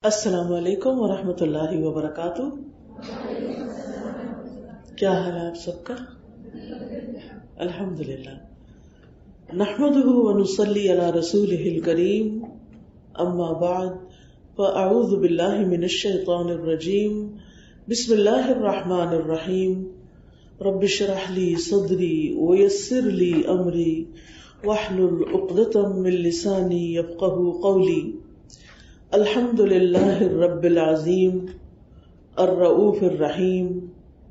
السلام علیکم ورحمۃ اللہ وبرکاتہ. کیا حال ہے آپ سب کا؟ الحمدللہ. نحمده ونصلی علی رسولہ الکریم. اما بعد فاعوذ باللہ من الشیطان الرجیم. بسم اللہ الرحمن الرحیم. رب اشرح لی صدری ویسر لی امری واحلل عقدۃ من لسانی یفقہوا قولی. الحمد للہ رب العظیم الرؤوف الرحیم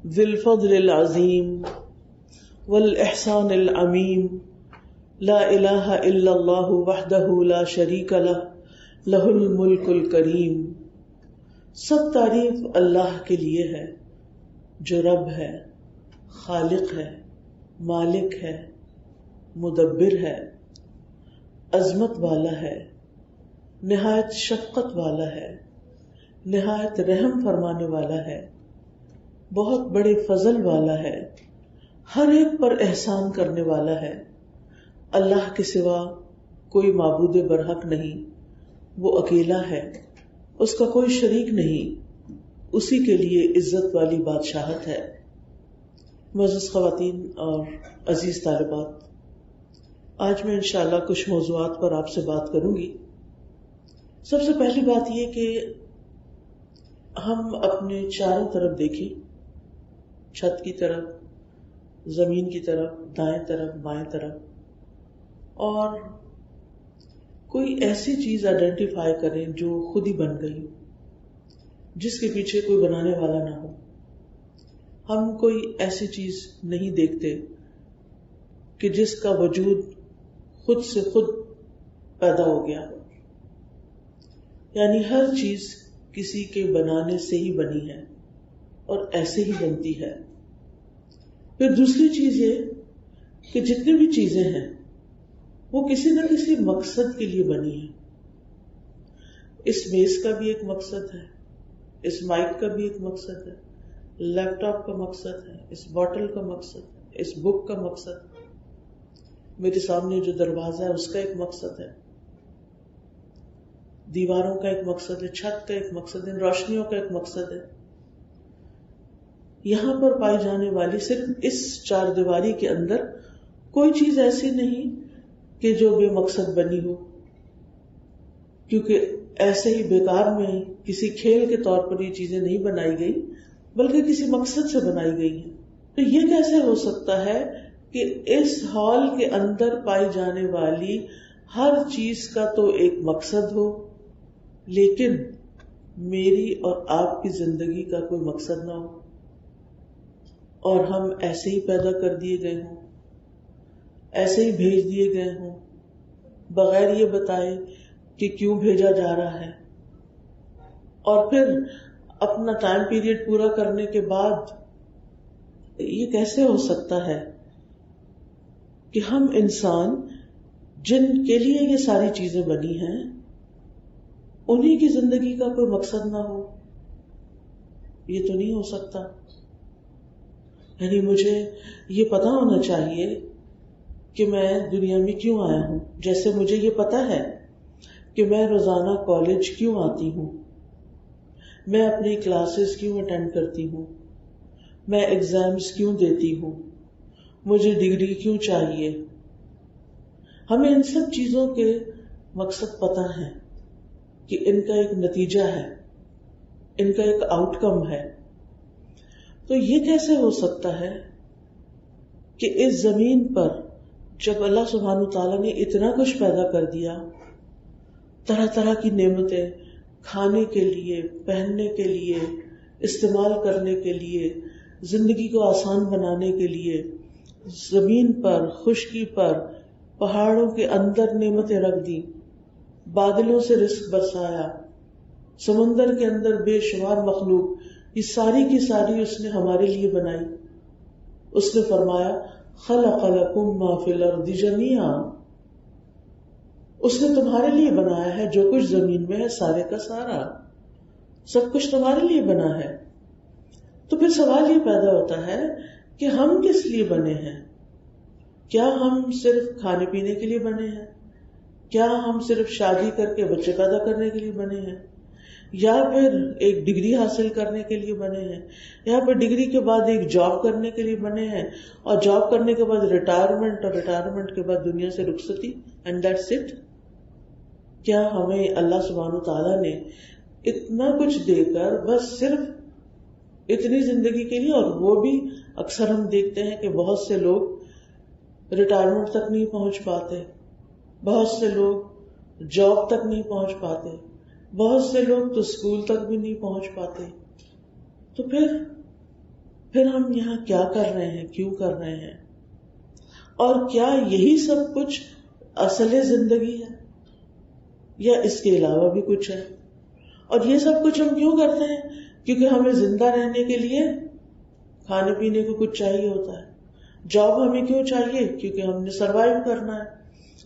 ذی الفضل العظیم والاحسان العمیم. لا الہ الا اللہ وحدہ لا شریک لہ لہ الملک الکریم. سب تعریف اللہ کے لیے ہے جو رب ہے، خالق ہے، مالک ہے، مدبر ہے، عظمت والا ہے، نہایت شفقت والا ہے، نہایت رحم فرمانے والا ہے، بہت بڑے فضل والا ہے، ہر ایک پر احسان کرنے والا ہے. اللہ کے سوا کوئی معبود برحق نہیں، وہ اکیلا ہے، اس کا کوئی شریک نہیں، اسی کے لیے عزت والی بادشاہت ہے. معزز خواتین اور عزیز طالبات، آج میں انشاءاللہ کچھ موضوعات پر آپ سے بات کروں گی. سب سے پہلی بات یہ کہ ہم اپنے چاروں طرف دیکھیں، چھت کی طرف، زمین کی طرف، دائیں طرف، بائیں طرف، اور کوئی ایسی چیز آئیڈینٹیفائی کریں جو خود ہی بن گئی، جس کے پیچھے کوئی بنانے والا نہ ہو. ہم کوئی ایسی چیز نہیں دیکھتے کہ جس کا وجود خود سے خود پیدا ہو گیا ہو، یعنی ہر چیز کسی کے بنانے سے ہی بنی ہے اور ایسے ہی بنتی ہے. پھر دوسری چیز یہ کہ جتنی بھی چیزیں ہیں وہ کسی نہ کسی مقصد کے لیے بنی ہیں. اس میز کا بھی ایک مقصد ہے، اس مائک کا بھی ایک مقصد ہے، لیپ ٹاپ کا مقصد ہے، اس بوٹل کا مقصد ہے، اس بک کا مقصد ہے، میرے سامنے جو دروازہ ہے اس کا ایک مقصد ہے، دیواروں کا ایک مقصد ہے، چھت کا ایک مقصد ہے، روشنیوں کا ایک مقصد ہے. یہاں پر پائی جانے والی صرف اس چار دیواری کے اندر کوئی چیز ایسی نہیں کہ جو بے مقصد بنی ہو، کیونکہ ایسے ہی بیکار میں کسی کھیل کے طور پر یہ چیزیں نہیں بنائی گئی بلکہ کسی مقصد سے بنائی گئی ہیں. تو یہ کیسے ہو سکتا ہے کہ اس ہال کے اندر پائی جانے والی ہر چیز کا تو ایک مقصد ہو لیکن میری اور آپ کی زندگی کا کوئی مقصد نہ ہو، اور ہم ایسے ہی پیدا کر دیے گئے ہوں، ایسے ہی بھیج دیے گئے ہوں بغیر یہ بتائے کہ کیوں بھیجا جا رہا ہے. اور پھر اپنا ٹائم پیریڈ پورا کرنے کے بعد یہ کیسے ہو سکتا ہے کہ ہم انسان جن کے لیے یہ ساری چیزیں بنی ہیں انہی کی زندگی کا کوئی مقصد نہ ہو؟ یہ تو نہیں ہو سکتا. یعنی مجھے یہ پتا ہونا چاہیے کہ میں دنیا میں کیوں آیا ہوں. جیسے مجھے یہ پتا ہے کہ میں روزانہ کالج کیوں آتی ہوں، میں اپنی کلاسز کیوں اٹینڈ کرتی ہوں، میں ایگزامز کیوں دیتی ہوں، مجھے ڈگری کیوں چاہیے. ہمیں ان سب چیزوں کے مقصد پتا ہے کہ ان کا ایک نتیجہ ہے، ان کا ایک آؤٹ کم ہے. تو یہ کیسے ہو سکتا ہے کہ اس زمین پر جب اللہ سبحانہ تعالیٰ نے اتنا کچھ پیدا کر دیا، طرح طرح کی نعمتیں کھانے کے لیے، پہننے کے لیے، استعمال کرنے کے لیے، زندگی کو آسان بنانے کے لیے، زمین پر، خشکی پر، پہاڑوں کے اندر نعمتیں رکھ دی، بادلوں سے رزق برسایا، سمندر کے اندر بے شمار مخلوق، یہ ساری کی ساری اس نے ہمارے لیے بنائی. اس نے فرمایا خلق لکم ما فی الارض جمیعا، اس نے تمہارے لیے بنایا ہے جو کچھ زمین میں ہے، سارے کا سارا سب کچھ تمہارے لیے بنا ہے. تو پھر سوال یہ پیدا ہوتا ہے کہ ہم کس لیے بنے ہیں؟ کیا ہم صرف کھانے پینے کے لیے بنے ہیں؟ کیا ہم صرف شادی کر کے بچے پیدا کرنے کے لیے بنے ہیں؟ یا پھر ایک ڈگری حاصل کرنے کے لیے بنے ہیں، یا پھر ڈگری کے بعد ایک جاب کرنے کے لیے بنے ہیں، اور جاب کرنے کے بعد ریٹائرمنٹ، اور ریٹائرمنٹ کے بعد دنیا سے رخصتی، اینڈ دیٹس اٹ؟ کیا ہمیں اللہ سبحانہ تعالیٰ نے اتنا کچھ دے کر بس صرف اتنی زندگی کے لیے، اور وہ بھی اکثر ہم دیکھتے ہیں کہ بہت سے لوگ ریٹائرمنٹ تک نہیں پہنچ پاتے، بہت سے لوگ جاب تک نہیں پہنچ پاتے، بہت سے لوگ تو اسکول تک بھی نہیں پہنچ پاتے، تو پھر ہم یہاں کیا کر رہے ہیں، کیوں کر رہے ہیں؟ اور کیا یہی سب کچھ اصل زندگی ہے یا اس کے علاوہ بھی کچھ ہے؟ اور یہ سب کچھ ہم کیوں کرتے ہیں؟ کیونکہ ہمیں زندہ رہنے کے لیے کھانے پینے کو کچھ چاہیے ہوتا ہے۔ جاب ہمیں کیوں چاہیے؟ کیونکہ ہم نے سروائیو کرنا ہے،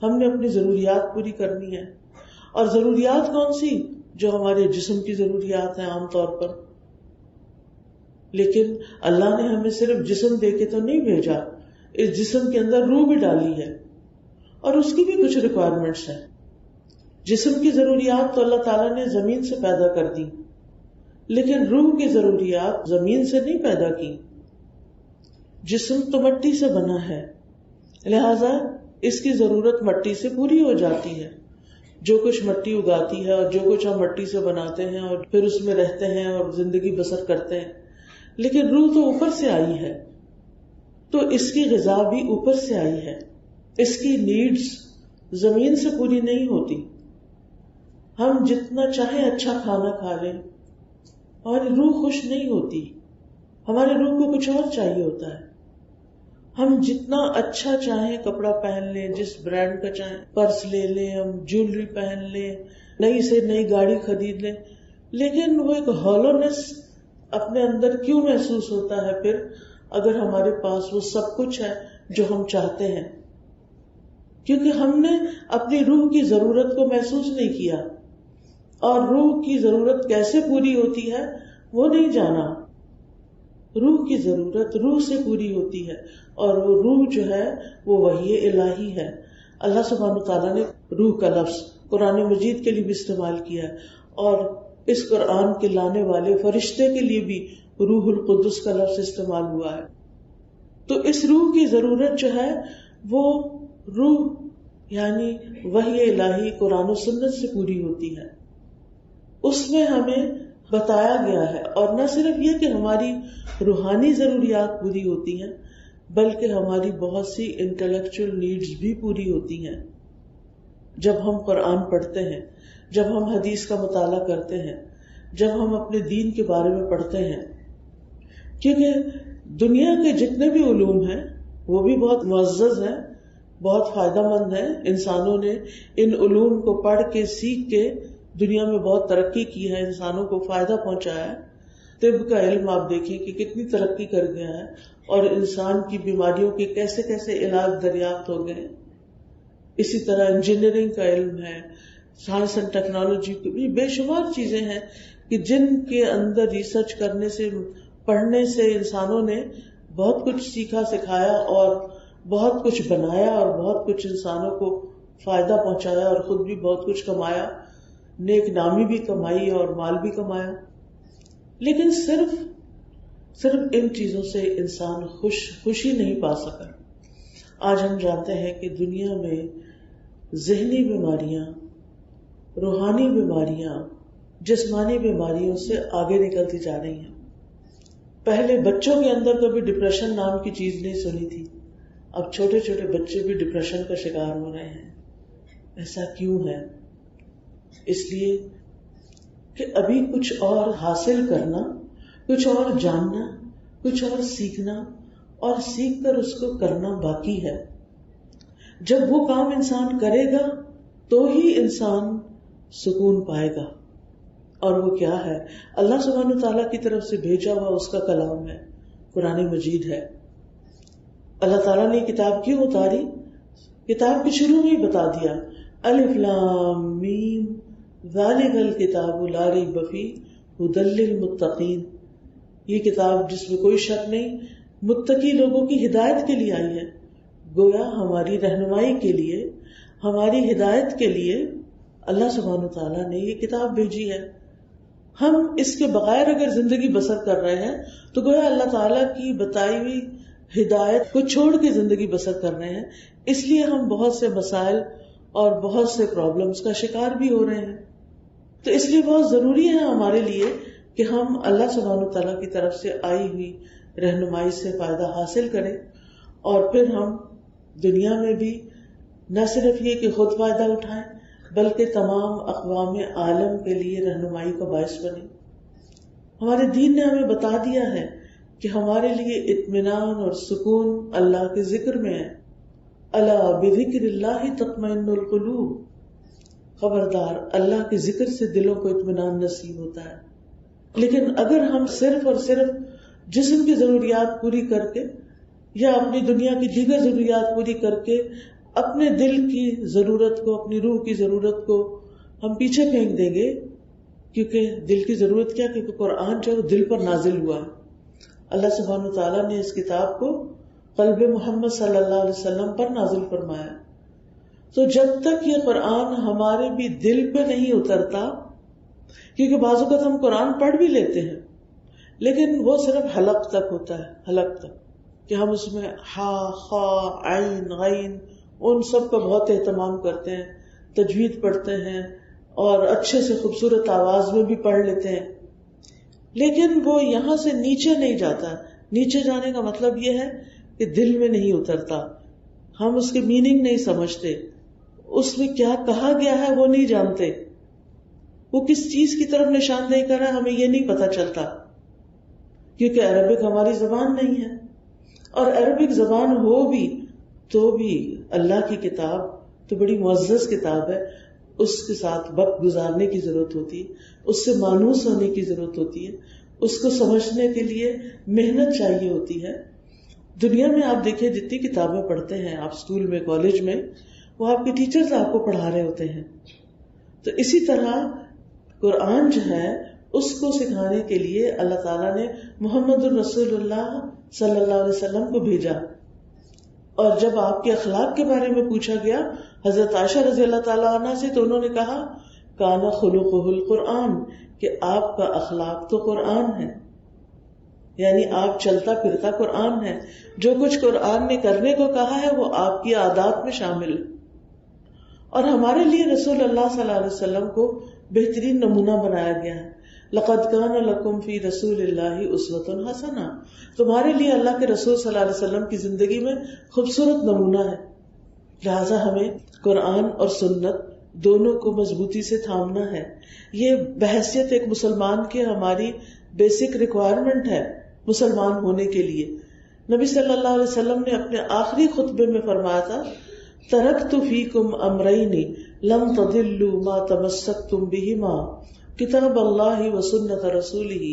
ہم نے اپنی ضروریات پوری کرنی ہے۔ اور ضروریات کون سی؟ جو ہمارے جسم کی ضروریات ہیں عام طور پر۔ لیکن اللہ نے ہمیں صرف جسم دے کے تو نہیں بھیجا، اس جسم کے اندر روح بھی ڈالی ہے، اور اس کی بھی کچھ ریکوائرمنٹس ہیں۔ جسم کی ضروریات تو اللہ تعالیٰ نے زمین سے پیدا کر دی، لیکن روح کی ضروریات زمین سے نہیں پیدا کی۔ جسم تو مٹی سے بنا ہے، لہذا اس کی ضرورت مٹی سے پوری ہو جاتی ہے۔ جو کچھ مٹی اگاتی ہے اور جو کچھ ہم مٹی سے بناتے ہیں اور پھر اس میں رہتے ہیں اور زندگی بسر کرتے ہیں، لیکن روح تو اوپر سے آئی ہے، تو اس کی غذا بھی اوپر سے آئی ہے، اس کی نیڈز زمین سے پوری نہیں ہوتی۔ ہم جتنا چاہیں اچھا کھانا کھا لیں، ہماری روح خوش نہیں ہوتی، ہماری روح کو کچھ اور چاہیے ہوتا ہے۔ ہم جتنا اچھا چاہیں کپڑا پہن لیں، جس برانڈ کا چاہیں پرس لے لیں، ہم جیولری پہن لیں، نئی سے نئی گاڑی خرید لیں، لیکن وہ ایک ہالونیس اپنے اندر کیوں محسوس ہوتا ہے پھر، اگر ہمارے پاس وہ سب کچھ ہے جو ہم چاہتے ہیں؟ کیونکہ ہم نے اپنی روح کی ضرورت کو محسوس نہیں کیا، اور روح کی ضرورت کیسے پوری ہوتی ہے وہ نہیں جانا۔ روح کی ضرورت روح سے پوری ہوتی ہے، اور وہ روح جو ہے وہ وحی الہی ہے۔ اللہ سبحانہ تعالیٰ نے روح کا لفظ قرآن مجید کے لیے بھی استعمال کیا ہے، اور اس قرآن کے لانے والے فرشتے کے لیے بھی روح القدس کا لفظ استعمال ہوا ہے۔ تو اس روح کی ضرورت جو ہے وہ روح یعنی وحی الہی قرآن و سنت سے پوری ہوتی ہے۔ اس میں ہمیں بتایا گیا ہے، اور نہ صرف یہ کہ ہماری روحانی ضروریات پوری ہوتی ہیں، بلکہ ہماری بہت سی انٹلیکچوئل نیڈز بھی پوری ہوتی ہیں۔ جب ہم قرآن پڑھتے ہیں، جب ہم حدیث کا مطالعہ کرتے ہیں، جب ہم اپنے دین کے بارے میں پڑھتے ہیں، کیونکہ دنیا کے جتنے بھی علوم ہیں وہ بھی بہت معزز ہیں، بہت فائدہ مند ہیں۔ انسانوں نے ان علوم کو پڑھ کے سیکھ کے دنیا میں بہت ترقی کی ہے، انسانوں کو فائدہ پہنچایا ہے۔ طب کا علم آپ دیکھیں کہ کتنی ترقی کر گیا ہے، اور انسان کی بیماریوں کے کیسے کیسے علاج دریافت ہو گئے۔ اسی طرح انجینئرنگ کا علم ہے، سائنس اینڈ ٹیکنالوجی کی بھی بے شمار چیزیں ہیں کہ جن کے اندر ریسرچ کرنے سے، پڑھنے سے انسانوں نے بہت کچھ سیکھا سکھایا، اور بہت کچھ بنایا، اور بہت کچھ انسانوں کو فائدہ پہنچایا، اور خود بھی بہت کچھ کمایا، نیک نامی بھی کمائی اور مال بھی کمایا۔ لیکن صرف ان چیزوں سے انسان خوشی نہیں پا سکا۔ آج ہم جانتے ہیں کہ دنیا میں ذہنی بیماریاں، روحانی بیماریاں، جسمانی بیماریوں سے آگے نکلتی جا رہی ہیں۔ پہلے بچوں کے اندر کبھی ڈپریشن نام کی چیز نہیں سنی تھی، اب چھوٹے چھوٹے بچے بھی ڈپریشن کا شکار ہو رہے ہیں۔ ایسا کیوں ہے؟ اس لیے کہ ابھی کچھ اور حاصل کرنا، کچھ اور جاننا، کچھ اور سیکھنا، اور سیکھ کر اس کو کرنا باقی ہے۔ جب وہ کام انسان کرے گا تو ہی انسان سکون پائے گا، اور وہ کیا ہے؟ اللہ سبحانہ تعالیٰ کی طرف سے بھیجا ہوا اس کا کلام ہے، قرآن مجید ہے۔ اللہ تعالیٰ نے کتاب کیوں اتاری؟ کتاب کے شروع میں ہی بتا دیا، الف لام میم ذالک الکتاب لا ریب فیہ ھدی للمتقین۔ یہ کتاب جس میں کوئی شک نہیں، متقی لوگوں کی ہدایت کے لیے آئی ہے۔ گویا ہماری رہنمائی کے لیے، ہماری ہدایت کے لیے اللہ سبحانہ تعالیٰ نے یہ کتاب بھیجی ہے۔ ہم اس کے بغیر اگر زندگی بسر کر رہے ہیں تو گویا اللہ تعالیٰ کی بتائی ہوئی ہدایت کو چھوڑ کے زندگی بسر کر رہے ہیں. اس لیے ہم بہت سے مسائل اور بہت سے پرابلمز کا شکار بھی ہو رہے ہیں. تو اس لیے بہت ضروری ہے ہمارے لیے کہ ہم اللہ سبحانہ تعالیٰ کی طرف سے آئی ہوئی رہنمائی سے فائدہ حاصل کریں، اور پھر ہم دنیا میں بھی نہ صرف یہ کہ خود فائدہ اٹھائیں بلکہ تمام اقوام عالم کے لیے رہنمائی کا باعث بنے. ہمارے دین نے ہمیں بتا دیا ہے کہ ہمارے لیے اطمینان اور سکون اللہ کے ذکر میں ہے. الا بذکر اللہ تطمئن القلوب، خبردار اللہ کے ذکر سے دلوں کو اطمینان نصیب ہوتا ہے. لیکن اگر ہم صرف اور صرف جسم کی ضروریات پوری کر کے یا اپنی دنیا کی دیگر ضروریات پوری کر کے اپنے دل کی ضرورت کو، اپنی روح کی ضرورت کو ہم پیچھے پھینک دیں گے، کیونکہ دل کی ضرورت کیا، کیونکہ قرآن جو ہے وہ دل پر نازل ہوا ہے. اللہ سبحانہ تعالیٰ نے اس کتاب کو قلب محمد صلی اللہ علیہ وسلم پر نازل فرمایا. تو جب تک یہ قرآن ہمارے بھی دل پہ نہیں اترتا، کیونکہ بعض اوقات ہم قرآن پڑھ بھی لیتے ہیں لیکن وہ صرف حلق تک ہوتا ہے، حلق تک، کہ ہم اس میں ہا، خا، عین، غین ان سب کا بہت اہتمام کرتے ہیں، تجوید پڑھتے ہیں اور اچھے سے خوبصورت آواز میں بھی پڑھ لیتے ہیں، لیکن وہ یہاں سے نیچے نہیں جاتا. نیچے جانے کا مطلب یہ ہے کہ دل میں نہیں اترتا، ہم اس کے میننگ نہیں سمجھتے، اس میں کیا کہا گیا ہے وہ نہیں جانتے، وہ کس چیز کی طرف نشاندہی کر رہا ہے ہمیں یہ نہیں پتا چلتا، کیونکہ عربک ہماری زبان نہیں ہے. اور عربک زبان ہو بھی تو بھی اللہ کی کتاب تو بڑی معزز کتاب ہے، اس کے ساتھ وقت گزارنے کی ضرورت ہوتی ہے، اس سے مانوس ہونے کی ضرورت ہوتی ہے، اس کو سمجھنے کے لیے محنت چاہیے ہوتی ہے. دنیا میں آپ دیکھیں جتنی کتابیں پڑھتے ہیں آپ اسکول میں، کالج میں، وہ آپ کے ٹیچرز آپ کو پڑھا رہے ہوتے ہیں. تو اسی طرح قرآن جو ہے اس کو سکھانے کے لیے اللہ تعالیٰ نے محمد الرسول اللہ صلی اللہ علیہ وسلم کو بھیجا. اور جب آپ کے اخلاق کے بارے میں پوچھا گیا حضرت عائشہ رضی اللہ تعالیٰ عنہ سے، تو انہوں نے کہا کان خلقہ القرآن، کہ آپ کا اخلاق تو قرآن ہے، یعنی آپ چلتا پھرتا قرآن ہے، جو کچھ قرآن نے کرنے کو کہا ہے وہ آپ کی عادات میں شامل ہے. اور ہمارے لیے رسول اللہ صلی اللہ علیہ وسلم کو بہترین نمونہ بنایا گیا ہے. لقد کان لکم فی رسول اللہ اسوۃ حسنہ، تمہارے لیے اللہ کے رسول صلی اللہ علیہ وسلم کی زندگی میں خوبصورت نمونہ ہے. لہٰذا ہمیں قرآن اور سنت دونوں کو مضبوطی سے تھامنا ہے. یہ بحیثیت ایک مسلمان کے ہماری بیسک ریکوائرمنٹ ہے مسلمان ہونے کے لیے. نبی صلی اللہ علیہ وسلم نے اپنے آخری خطبے میں فرمایا تھا ترکت فیکم امرین لن تضلوا ما تمسکتم بہما کتاب اللہ و سنت رسولہ.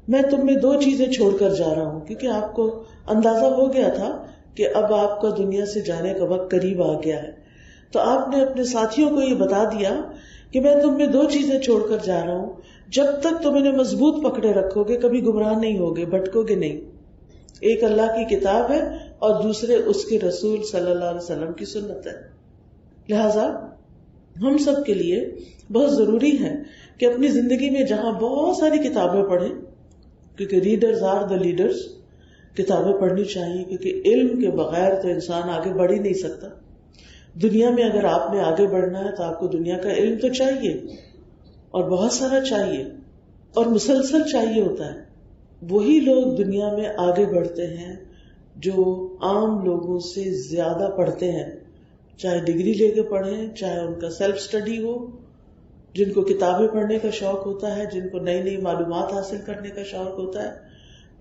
میں تم میں دو چیزیں چھوڑ کر جا رہا ہوں، کیونکہ آپ کو اندازہ ہو گیا تھا کہ اب آپ کا دنیا سے جانے کا وقت قریب آ گیا ہے. تو آپ نے اپنے ساتھیوں کو یہ بتا دیا کہ میں تم میں دو چیزیں چھوڑ کر جا رہا ہوں، جب تک تم انہیں مضبوط پکڑے رکھو گے کبھی گمراہ نہیں ہوگے، بھٹکو گے نہیں. ایک اللہ کی کتاب ہے اور دوسرے اس کے رسول صلی اللہ علیہ وسلم کی سنت ہے. لہذا ہم سب کے لیے بہت ضروری ہے کہ اپنی زندگی میں جہاں بہت ساری کتابیں پڑھیں، کیونکہ ریڈرز آر دا لیڈرز، کتابیں پڑھنی چاہیے، کیونکہ علم کے بغیر تو انسان آگے بڑھ ہی نہیں سکتا. دنیا میں اگر آپ نے آگے بڑھنا ہے تو آپ کو دنیا کا علم تو چاہیے، اور بہت سارا چاہیے، اور مسلسل چاہیے ہوتا ہے. وہی لوگ دنیا میں آگے بڑھتے ہیں جو عام لوگوں سے زیادہ پڑھتے ہیں، چاہے ڈگری لے کے پڑھیں، چاہے ان کا سیلف اسٹڈی ہو، جن کو کتابیں پڑھنے کا شوق ہوتا ہے، جن کو نئی نئی معلومات حاصل کرنے کا شوق ہوتا ہے،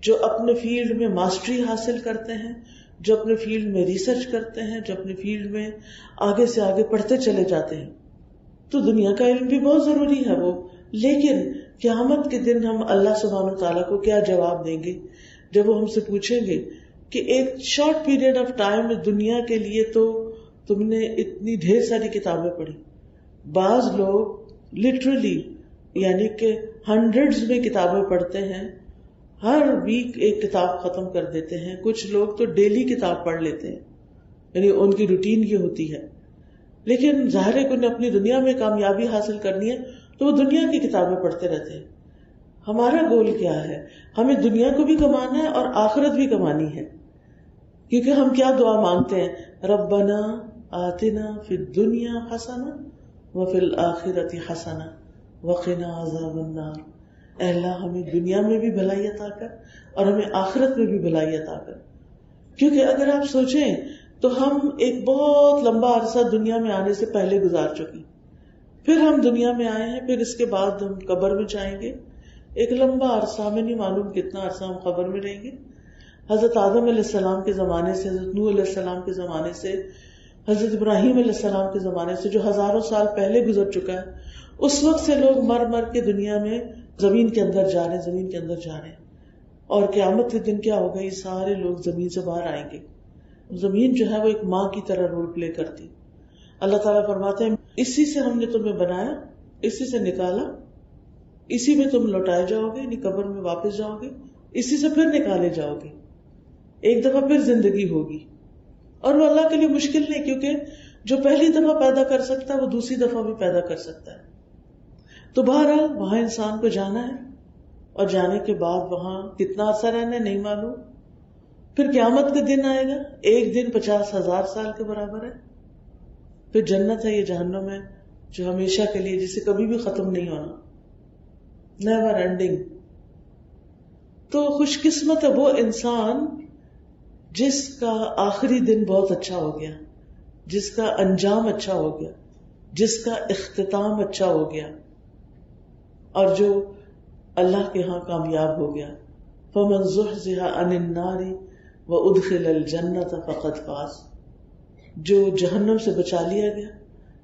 جو اپنے فیلڈ میں ماسٹری حاصل کرتے ہیں، جو اپنے فیلڈ میں ریسرچ کرتے ہیں، جو اپنے فیلڈ میں آگے سے آگے پڑھتے چلے جاتے ہیں. تو دنیا کا علم بھی بہت ضروری ہے وہ. لیکن قیامت کے دن ہم اللہ سبحانہ تعالیٰ کو کیا جواب دیں گے جب وہ ہم سے پوچھیں گے کہ ایک شارٹ پیریڈ آف ٹائم دنیا کے لیے تو تم نے اتنی ڈھیر ساری کتابیں پڑھی. بعض لوگ لٹرلی یعنی کہ ہنڈریڈز میں کتابیں پڑھتے ہیں، ہر ویک ایک کتاب ختم کر دیتے ہیں. کچھ لوگ تو ڈیلی کتاب پڑھ لیتے ہیں، یعنی ان کی روٹین یہ ہوتی ہے. لیکن ظاہر ہے کہ انہیں اپنی دنیا میں کامیابی حاصل کرنی ہے تو وہ دنیا کی کتابیں پڑھتے رہتے ہیں. ہمارا گول کیا ہے؟ ہمیں دنیا کو بھی کمانا ہے اور آخرت بھی کمانی ہے. کیونکہ ہم کیا دعا مانگتے ہیں؟ ربنا آتنا فی الدنیا حسنہ وفی الآخرۃ حسنہ وقنا عذاب النار. اے اللہ ہمیں دنیا میں بھی بھلائی عطا کر اور ہمیں آخرت میں بھی بھلائی عطا کر. کیونکہ اگر آپ سوچیں تو ہم ایک بہت لمبا عرصہ دنیا میں آنے سے پہلے گزار چکے، پھر ہم دنیا میں آئے ہیں، پھر اس کے بعد ہم قبر میں جائیں گے. ایک لمبا عرصہ، ہمیں نہیں معلوم کتنا عرصہ ہم قبر میں رہیں گے. حضرت آدم علیہ السلام کے زمانے سے، حضرت نوح علیہ السلام کے زمانے سے، حضرت ابراہیم علیہ السلام کے زمانے سے، جو ہزاروں سال پہلے گزر چکا ہے، اس وقت سے لوگ مر مر کے دنیا میں زمین کے اندر جا رہے ہیں، زمین کے اندر جا رہے ہیں. اور قیامت کے دن کیا ہوگا؟ یہ سارے لوگ زمین سے باہر آئیں گے. زمین جو ہے وہ ایک ماں کی طرح رول پلے کرتی. اللہ تعالیٰ فرماتے ہیں اسی سے ہم نے تمہیں بنایا، اسی سے نکالا، اسی میں تم لوٹائے جاؤ گے، یعنی قبر میں واپس جاؤ گے، اسی سے پھر نکالے جاؤ گے. ایک دفعہ پھر زندگی ہوگی. اور وہ اللہ کے لیے مشکل نہیں، کیونکہ جو پہلی دفعہ پیدا کر سکتا ہے وہ دوسری دفعہ بھی پیدا کر سکتا ہے. تو بہرحال وہاں انسان کو جانا ہے، اور جانے کے بعد وہاں کتنا عرصہ رہنا ہے نہیں معلوم. پھر قیامت کا دن آئے گا، ایک دن 50,000 سال کے برابر ہے. پھر جنت ہے، یہ جہنم ہے جو ہمیشہ کے لیے، جسے کبھی بھی ختم نہیں ہونا، نیور اینڈنگ. تو خوش قسمت ہے وہ انسان جس کا آخری دن بہت اچھا ہو گیا، جس کا انجام اچھا ہو گیا، جس کا اختتام اچھا ہو گیا، اور جو اللہ کے ہاں کامیاب ہو گیا. فمن زحزح عن النار وادخل الجنۃ فقد فاز. جو جہنم سے بچا لیا گیا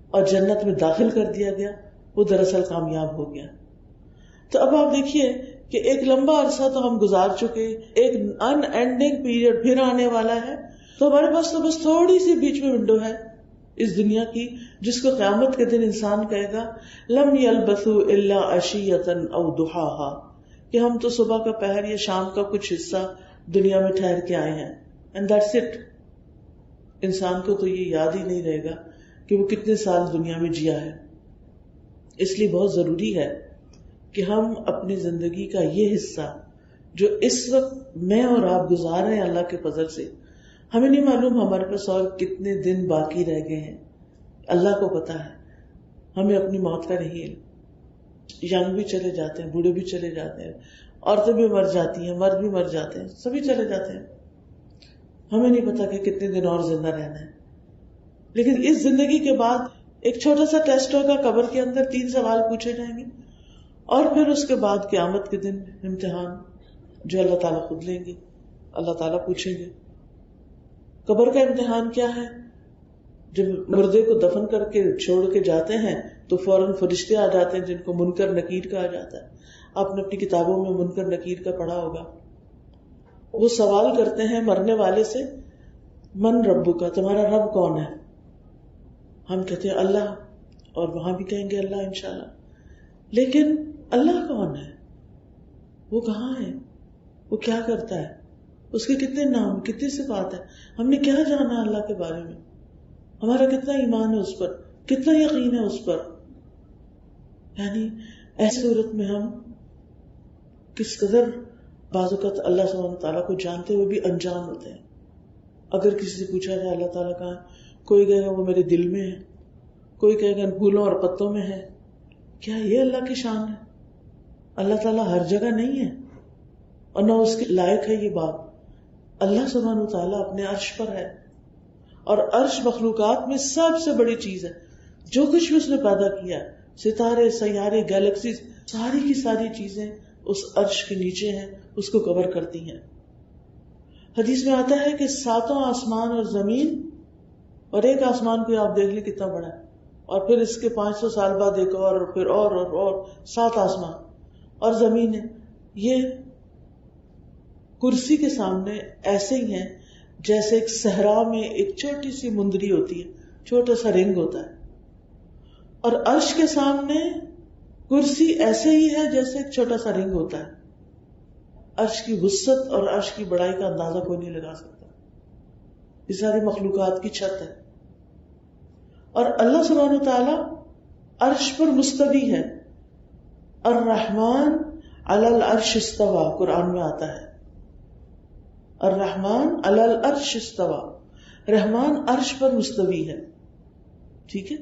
اور جنت میں داخل کر دیا گیا، وہ دراصل کامیاب ہو گیا. تو اب آپ دیکھیے کہ ایک لمبا عرصہ تو ہم گزار چکے، ایک ان اینڈنگ پیریڈ پھر آنے والا ہے. تو ہمارے پاس تو بس تھوڑی سی بیچ میں ونڈو ہے اس دنیا کی، جس کو قیامت کے دن انسان کہے گا لم یلبثوا الا عشیۃ او ضحاها، کہ ہم تو صبح کا پہر یا شام کا کچھ حصہ دنیا میں ٹھہر کے آئے ہیں، اینڈ دیٹس اٹ. انسان کو تو یہ یاد ہی نہیں رہے گا کہ وہ کتنے سال دنیا میں جیا ہے. اس لیے بہت ضروری ہے کہ ہم اپنی زندگی کا یہ حصہ جو اس وقت میں اور آپ گزار رہے ہیں اللہ کے فضل سے، ہمیں نہیں معلوم ہمارے پاس اور کتنے دن باقی رہ گئے ہیں، اللہ کو پتا ہے. ہمیں اپنی موت کا نہیں ہے. ینگ بھی چلے جاتے ہیں، بوڑھے بھی چلے جاتے ہیں، عورتیں بھی مر جاتی ہیں، مرد بھی مر جاتے ہیں، سبھی چلے جاتے ہیں. ہمیں نہیں پتا کہ کتنے دن اور زندہ رہنا ہے. لیکن اس زندگی کے بعد ایک چھوٹا سا ٹیسٹ ہوگا، قبر کے اندر 3 سوال پوچھے جائیں گے، اور پھر اس کے بعد قیامت کے دن امتحان جو اللہ تعالیٰ خود لیں گے، اللہ تعالیٰ پوچھیں گے. قبر کا امتحان کیا ہے؟ جب مردے کو دفن کر کے چھوڑ کے جاتے ہیں تو فوراً فرشتے آ جاتے ہیں جن کو منکر نکیر کہا جاتا ہے. آپ نے اپنی کتابوں میں منکر نکیر کا پڑھا ہوگا. وہ سوال کرتے ہیں مرنے والے سے، من ربک کا، تمہارا رب کون ہے؟ ہم کہتے ہیں اللہ، اور وہاں بھی کہیں گے اللہ انشاءاللہ. لیکن اللہ کون ہے؟ وہ کہاں ہے؟ وہ کیا کرتا ہے؟ اس کے کتنے نام، کتنی صفات ہیں؟ ہم نے کیا جانا اللہ کے بارے میں؟ ہمارا کتنا ایمان ہے اس پر، کتنا یقین ہے اس پر؟ یعنی ایسی صورت میں ہم کس قدر بعض اوقات اللہ سبحانہ تعالیٰ کو جانتے ہوئے بھی انجان ہوتے ہیں. اگر کسی سے پوچھا جائے اللہ تعالیٰ کہاں، کوئی کہے گا وہ میرے دل میں ہے، کوئی کہے گا پھولوں اور پتوں میں ہے. کیا یہ اللہ کی شان ہے؟ اللہ تعالیٰ ہر جگہ نہیں ہے اور نہ اس کے لائق ہے یہ بات. اللہ سبحانہ تعالیٰ اپنے عرش پر ہے، اور عرش مخلوقات میں سب سے بڑی چیز ہے. جو کچھ بھی اس نے پیدا کیا، ستارے، سیارے، گیلیکسیز، ساری کی ساری چیزیں اس عرش کے نیچے ہیں، اس کو کور کرتی ہیں. حدیث میں آتا ہے کہ 7 آسمان اور زمین، اور ایک آسمان کو آپ دیکھ لیں کتنا بڑا ہے، اور پھر اس کے 500 سال بعد ایک اور پھر اور 7 آسمان اور زمین ہے. یہ کرسی کے سامنے ایسے ہی ہیں جیسے ایک صحرا میں ایک چھوٹی سی مندری ہوتی ہے، چھوٹا سا رنگ ہوتا ہے. اور عرش کے سامنے کرسی ایسے ہی ہے جیسے ایک چھوٹا سا رنگ ہوتا ہے. عرش کی وسعت اور عرش کی بڑائی کا اندازہ کوئی نہیں لگا سکتا. یہ ساری مخلوقات کی چھت ہے. اور اللہ سبحانہ تعالیٰ عرش پر مستوی ہے. الرحمن علی العرش استوى قرآن میں آتا ہے. الرحمن علی العرش استوى، رحمان عرش پر مستوی ہے. ٹھیک ہے.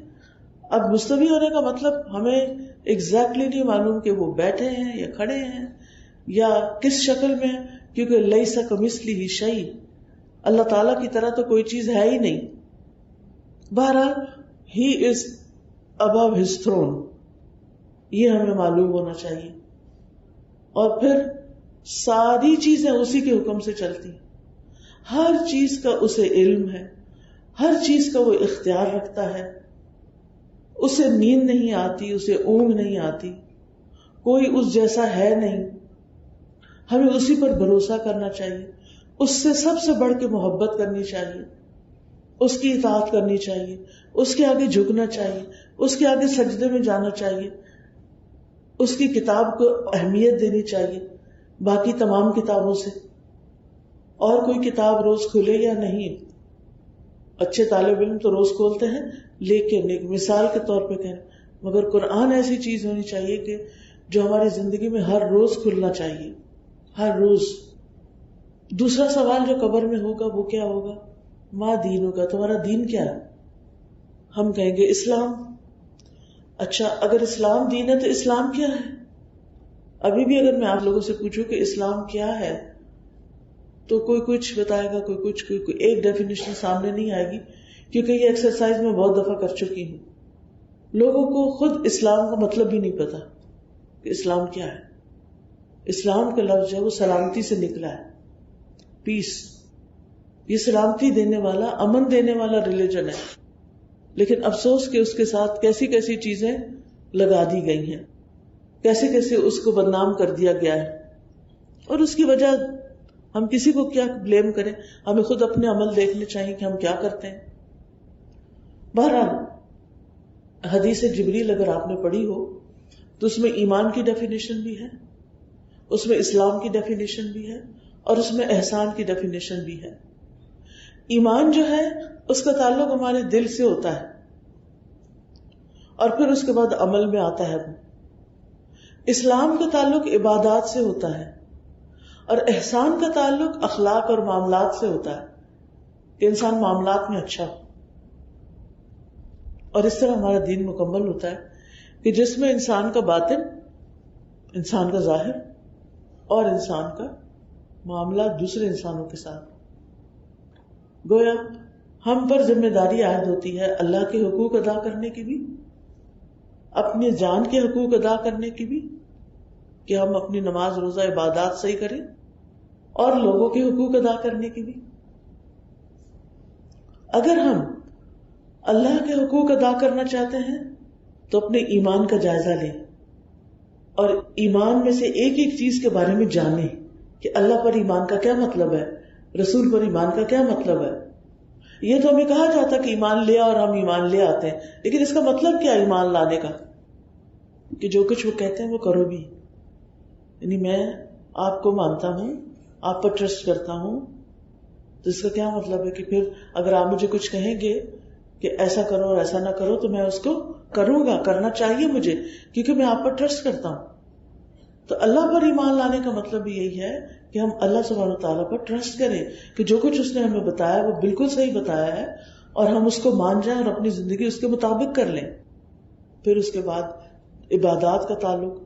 اب مستوی ہونے کا مطلب ہمیں ایگزیکٹلی نہیں معلوم کہ وہ بیٹھے ہیں یا کھڑے ہیں یا کس شکل میں، کیونکہ لیس کمثلہ شیء، اللہ تعالیٰ کی طرح تو کوئی چیز ہے ہی نہیں. بہرحال ہی از ابو ہز تھرون، یہ ہمیں معلوم ہونا چاہیے. اور پھر ساری چیزیں اسی کے حکم سے چلتی ہیں. ہر چیز کا اسے علم ہے، ہر چیز کا وہ اختیار رکھتا ہے. اسے نیند نہیں آتی، اسے اونگ نہیں آتی، کوئی اس جیسا ہے نہیں. ہمیں اسی پر بھروسہ کرنا چاہیے، اس سے سب سے بڑھ کے محبت کرنی چاہیے، اس کی اطاعت کرنی چاہیے، اس کے آگے جھکنا چاہیے، اس کے آگے سجدے میں جانا چاہیے، اس کی کتاب کو اہمیت دینی چاہیے باقی تمام کتابوں سے. اور کوئی کتاب روز کھلے یا نہیں، اچھے طالب علم تو روز کھولتے ہیں، لیکن ایک مثال کے طور پہ کہیں مگر قرآن ایسی چیز ہونی چاہیے کہ جو ہماری زندگی میں ہر روز کھلنا چاہیے، ہر روز. دوسرا سوال جو قبر میں ہوگا وہ کیا ہوگا؟ ما دین ہوگا، تمہارا دین کیا ہے؟ ہم کہیں گے اسلام. اچھا، اگر اسلام دین ہے تو اسلام کیا ہے؟ ابھی بھی اگر میں آپ لوگوں سے پوچھوں کہ اسلام کیا ہے تو کوئی کچھ بتائے گا، کوئی ایک ڈیفینیشن سامنے نہیں آئے گی، کیونکہ یہ ایکسرسائز میں بہت دفعہ کر چکی ہوں. لوگوں کو خود اسلام کا مطلب بھی نہیں پتا کہ اسلام کیا ہے. اسلام کا لفظ ہے وہ سلامتی سے نکلا ہے، پیس. یہ سلامتی دینے والا، امن دینے والا ریلیجن ہے. لیکن افسوس کہ اس کے ساتھ کیسی کیسی چیزیں لگا دی گئی ہیں، کیسے کیسے اس کو بدنام کر دیا گیا ہے. اور اس کی وجہ ہم کسی کو کیا بلیم کریں، ہمیں خود اپنے عمل دیکھنے چاہیے کہ ہم کیا کرتے ہیں. بہرحال حدیث جبریل اگر آپ نے پڑھی ہو تو اس میں ایمان کی ڈیفینیشن بھی ہے، اس میں اسلام کی ڈیفینیشن بھی ہے، اور اس میں احسان کی ڈیفینیشن بھی ہے. ایمان جو ہے اس کا تعلق ہمارے دل سے ہوتا ہے، اور پھر اس کے بعد عمل میں آتا ہے. اسلام کا تعلق عبادات سے ہوتا ہے، اور احسان کا تعلق اخلاق اور معاملات سے ہوتا ہے کہ انسان معاملات میں اچھا ہو. اور اس طرح ہمارا دین مکمل ہوتا ہے کہ جس میں انسان کا باطن، انسان کا ظاہر، اور انسان کا معاملہ دوسرے انسانوں کے ساتھ. گویا ہم پر ذمہ داری عائد ہوتی ہے اللہ کے حقوق ادا کرنے کی بھی، اپنی جان کے حقوق ادا کرنے کی بھی، کہ ہم اپنی نماز روزہ عبادات صحیح کریں، اور لوگوں کے حقوق ادا کرنے کی بھی. اگر ہم اللہ کے حقوق ادا کرنا چاہتے ہیں تو اپنے ایمان کا جائزہ لیں، اور ایمان میں سے ایک ایک چیز کے بارے میں جانیں کہ اللہ پر ایمان کا کیا مطلب ہے، رسول پر ایمان کا کیا مطلب ہے. یہ تو ہمیں کہا جاتا کہ ایمان لے اور ہم ایمان لے آتے ہیں، لیکن اس کا مطلب کیا ایمان لانے کا؟ کہ جو کچھ وہ کہتے ہیں وہ کرو بھی. یعنی میں آپ کو مانتا ہوں، آپ پر ٹرسٹ کرتا ہوں، تو اس کا کیا مطلب ہے کہ پھر اگر آپ مجھے کچھ کہیں گے کہ ایسا کرو اور ایسا نہ کرو تو میں اس کو کروں گا، کرنا چاہیے مجھے، کیونکہ میں آپ پر ٹرسٹ کرتا ہوں. تو اللہ پر ایمان لانے کا مطلب یہی ہے کہ ہم اللہ سبحانہ وتعالیٰ پر ٹرسٹ کریں کہ جو کچھ اس نے ہمیں بتایا وہ بالکل صحیح بتایا ہے، اور ہم اس کو مان جائیں اور اپنی زندگی اس کے مطابق کر لیں. پھر اس کے بعد عبادات کا تعلق،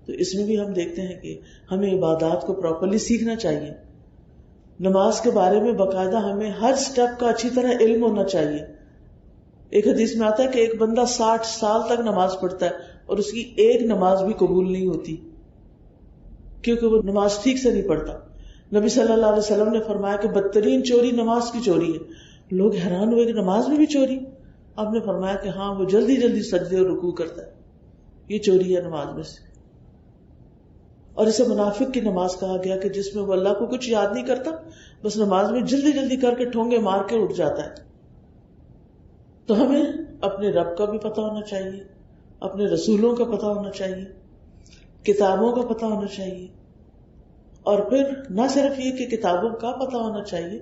تو اس میں بھی ہم دیکھتے ہیں کہ ہمیں عبادات کو پراپرلی سیکھنا چاہیے. نماز کے بارے میں باقاعدہ ہمیں ہر سٹیپ کا اچھی طرح علم ہونا چاہیے. ایک حدیث میں آتا ہے کہ ایک بندہ 60 سال تک نماز پڑھتا ہے اور اس کی ایک نماز بھی قبول نہیں ہوتی، کیونکہ وہ نماز ٹھیک سے نہیں پڑھتا. نبی صلی اللہ علیہ وسلم نے فرمایا کہ بدترین چوری نماز کی چوری ہے. لوگ حیران ہوئے کہ نماز میں بھی چوری؟ آپ نے فرمایا کہ ہاں، وہ جلدی جلدی سجدے اور رکوع کرتا ہے، یہ چوری ہے نماز میں سے. اور اسے منافق کی نماز کہا گیا کہ جس میں وہ اللہ کو کچھ یاد نہیں کرتا، بس نماز میں جلدی جلدی کر کے ٹھونگے مار کے اٹھ جاتا ہے. تو ہمیں اپنے رب کا بھی پتہ ہونا چاہیے، اپنے رسولوں کا پتہ ہونا چاہیے، کتابوں کا پتہ ہونا چاہیے. اور پھر نہ صرف یہ کہ کتابوں کا پتہ ہونا چاہیے،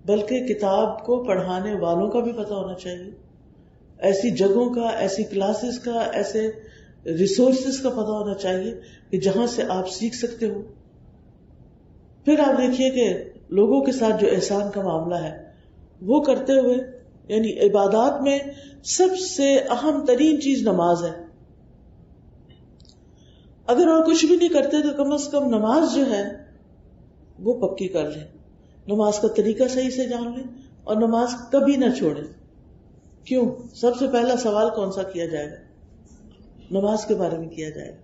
بلکہ کتاب کو پڑھانے والوں کا بھی پتہ ہونا چاہیے. ایسی جگہوں کا، ایسی کلاسز کا، ایسے ریسورسز کا پتہ ہونا چاہیے کہ جہاں سے آپ سیکھ سکتے ہو. پھر آپ دیکھیے کہ لوگوں کے ساتھ جو احسان کا معاملہ ہے وہ کرتے ہوئے، یعنی عبادات میں سب سے اہم ترین چیز نماز ہے. اگر اور کچھ بھی نہیں کرتے تو کم از کم نماز جو ہے وہ پکی کر لیں، نماز کا طریقہ صحیح سے جان لیں اور نماز کبھی نہ چھوڑیں. کیوں؟ سب سے پہلا سوال کون سا کیا جائے گا؟ نماز کے بارے میں کیا جائے گا.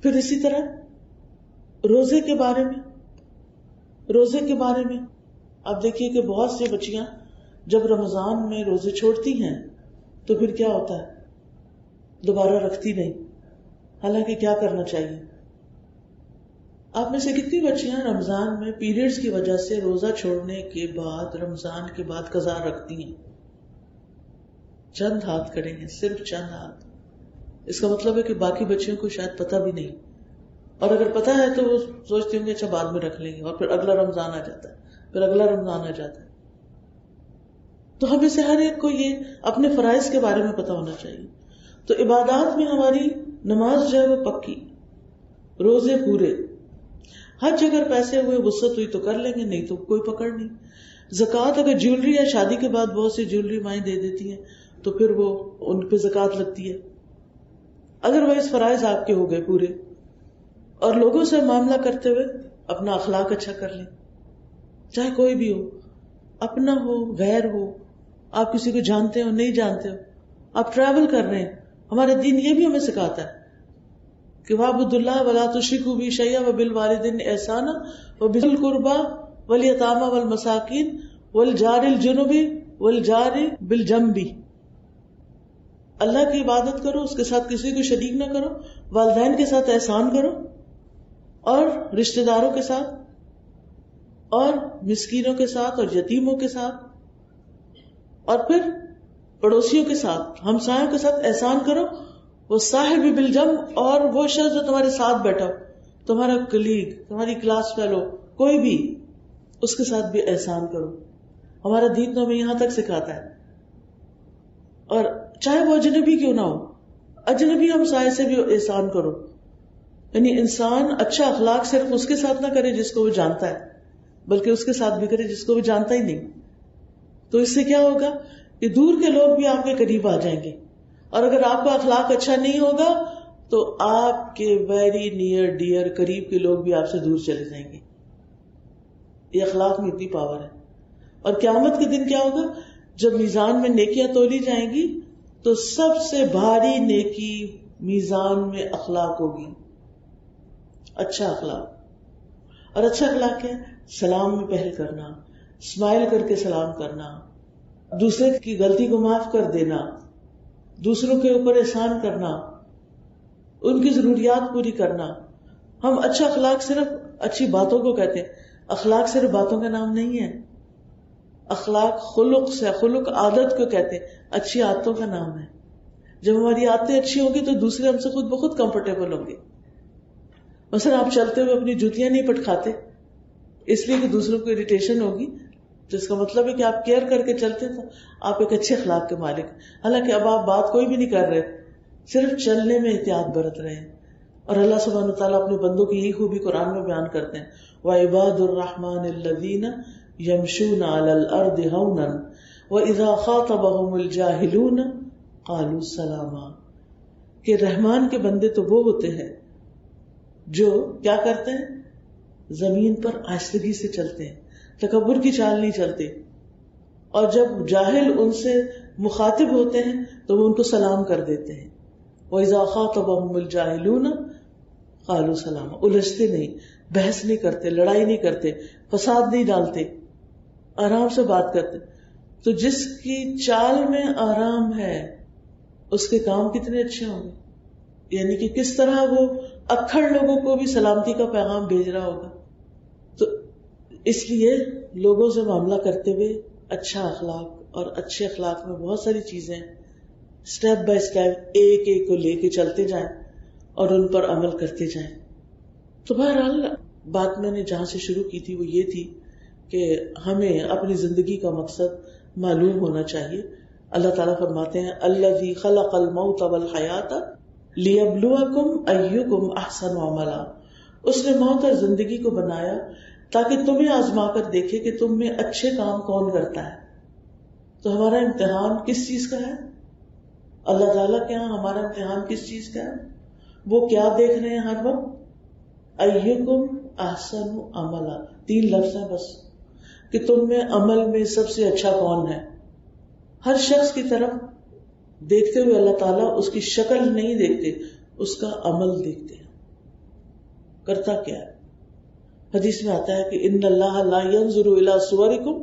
پھر اسی طرح روزے کے بارے میں آپ دیکھیے کہ بہت سی بچیاں جب رمضان میں روزے چھوڑتی ہیں تو پھر کیا ہوتا ہے؟ دوبارہ رکھتی نہیں. حالانکہ کیا کرنا چاہیے؟ آپ میں سے کتنی بچیاں رمضان میں پیریڈز کی وجہ سے روزہ چھوڑنے کے بعد رمضان کے بعد قضا رکھتی ہیں؟ چند ہاتھ کھڑے ہیں، صرف چند ہاتھ. اس کا مطلب ہے کہ باقی بچیوں کو شاید پتہ بھی نہیں، اور اگر پتہ ہے تو وہ سوچتی ہوں گے اچھا بعد میں رکھ لیں گے، اور پھر اگلا رمضان آ جاتا ہے، پھر اگلا رمضان آ جاتا ہے. تو ہمیں سے ہر ایک کو یہ اپنے فرائض کے بارے میں پتہ ہونا چاہیے. تو عبادات میں ہماری نماز جو ہے وہ پکی، روزے پورے، حج اگر پیسے ہوئے وسعت ہوئی تو کر لیں گے، نہیں تو کوئی پکڑ نہیں. زکوٰۃ اگر جیولری یا شادی کے بعد بہت سی جیولری مائیں دے دیتی ہیں تو پھر وہ ان پہ زکوٰۃ لگتی ہے. ادروائز فرائض آپ کے ہو گئے پورے. اور لوگوں سے معاملہ کرتے ہوئے اپنا اخلاق اچھا کر لیں، چاہے کوئی بھی ہو، اپنا ہو غیر ہو، آپ کسی کو جانتے ہو نہیں جانتے ہو، آپ ٹریول کر رہے ہیں. ہمارا دین یہ بھی ہمیں سکھاتا ہے کہ وَاعْبُدُوا اللَّهَ وَلَا تُشْرِكُوا بِهِ شَيْئًا وَبِالْوَالِدَيْنِ إِحْسَانًا وَبِذِي الْقُرْبَىٰ وَالْيَتَامَىٰ وَالْمَسَاكِينِ وَالْجَارِ الْجُنُبِ وَالْجَارِ بِالْجَنبِ. اللہ کی عبادت کرو، اس کے ساتھ کسی کو شریک نہ کرو، والدین کے ساتھ احسان کرو، اور رشتہ داروں کے ساتھ، اور مسکینوں کے ساتھ، اور یتیموں کے ساتھ، اور پھر پڑوسیوں کے ساتھ، ہمسایوں کے ساتھ احسان کرو. وہ صاحب بالجنب، اور وہ شخص جو تمہارے ساتھ بیٹھا ہو، تمہارا کلیگ، تمہاری کلاس فیلو، کوئی بھی، اس کے ساتھ بھی احسان کرو. ہمارا دین تو ہمیں یہاں تک سکھاتا ہے. اور چاہے وہ اجنبی کیوں نہ ہو، اجنبی ہمسائے سے بھی احسان کرو. یعنی انسان اچھا اخلاق صرف اس کے ساتھ نہ کرے جس کو وہ جانتا ہے، بلکہ اس کے ساتھ بھی کرے جس کو وہ جانتا ہی نہیں. تو اس سے کیا ہوگا کہ دور کے لوگ بھی آپ کے قریب آ جائیں گے. اور اگر آپ کا اخلاق اچھا نہیں ہوگا تو آپ کے ویری نیئر ڈیئر قریب کے لوگ بھی آپ سے دور چلے جائیں گے. یہ اخلاق میں اتنی پاور ہے. اور قیامت کے دن کیا ہوگا؟ جب میزان میں نیکیاں تولی جائیں گی تو سب سے بھاری نیکی میزان میں اخلاق ہوگی، اچھا اخلاق. اور اچھا اخلاق کیا ہے؟ سلام میں پہل کرنا، اسمائل کر کے سلام کرنا، دوسرے کی غلطی کو معاف کر دینا، دوسروں کے اوپر احسان کرنا، ان کی ضروریات پوری کرنا. ہم اچھا اخلاق صرف اچھی باتوں کو کہتے ہیں. اخلاق صرف باتوں کا نام نہیں ہے. اخلاق خلق سے، خلق عادت کو کہتے ہیں، اچھی عادتوں کا نام ہے. جب ہماری عادتیں اچھی ہوں گی تو دوسرے ہم سے خود بخود کمفرٹیبل ہوں گے. مثلا آپ چلتے ہوئے اپنی جوتیاں نہیں پٹکھاتے اس لیے کہ دوسروں کو اریٹیشن ہوگی، جس کا مطلب ہے کہ آپ کیئر کر کے چلتے تو آپ ایک اچھے اخلاق کے مالک. حالانکہ اب آپ بات کوئی بھی نہیں کر رہے، صرف چلنے میں احتیاط برت رہے ہیں. اور اللہ سبحانہ وتعالیٰ اپنے بندوں کی یہی خوبی قرآن میں بیان کرتے ہیں، وَعِبَادُ الرَّحْمَنِ الَّذِينَ يَمْشُونَ عَلَى الْأَرْضِ هَوْنًا وَإِذَا خَاطَبَهُمُ الْجَاهِلُونَ قَالُوا سَلَامًا. کہ رحمان کے بندے تو وہ ہوتے ہیں جو کیا کرتے ہیں؟ زمین پر آہستگی سے چلتے ہیں، تکبر کی چال نہیں چلتے. اور جب جاہل ان سے مخاطب ہوتے ہیں تو وہ ان کو سلام کر دیتے ہیں. وَإِذَا خَاطَبَهُمُ الْجَاهِلُونَ قَالُوا سَلَامًا. الجھتے نہیں، بحث نہیں کرتے، لڑائی نہیں کرتے، فساد نہیں ڈالتے، آرام سے بات کرتے. تو جس کی چال میں آرام ہے اس کے کام کتنے اچھے ہوں گے. یعنی کہ کس طرح وہ اکھڑ لوگوں کو بھی سلامتی کا پیغام بھیج رہا ہوگا. تو اس لیے لوگوں سے معاملہ کرتے ہوئے اچھا اخلاق، اور اچھے اخلاق میں بہت ساری چیزیں سٹیپ بائی سٹیپ ایک ایک کو لے کے چلتے جائیں اور ان پر عمل کرتے جائیں. تو بہرحال بات میں نے جہاں سے شروع کی تھی وہ یہ تھی کہ ہمیں اپنی زندگی کا مقصد معلوم ہونا چاہیے. اللہ تعالیٰ فرماتے ہیں الذی خلق الموت والحیات لیبلوکم ایکم احسن عملا، اس نے موت اور زندگی کو بنایا تاکہ تمہیں آزما کر دیکھے کہ تم میں اچھے کام کون کرتا ہے. تو ہمارا امتحان کس چیز کا ہے؟ اللہ تعالیٰ کے ہاں ہمارا امتحان کس چیز کا ہے؟ وہ کیا دیکھ رہے ہیں ہر وقت؟ ایکم احسن عملا، 3 لفظ ہیں بس، کہ تم میں عمل میں سب سے اچھا کون ہے. ہر شخص کی طرف دیکھتے ہوئے اللہ تعالیٰ اس کی شکل نہیں دیکھتے، اس کا عمل دیکھتے ہیں، کرتا کیا ہے. حدیث میں آتا ہے کہ ان اللہ لا ينظر الى صورکم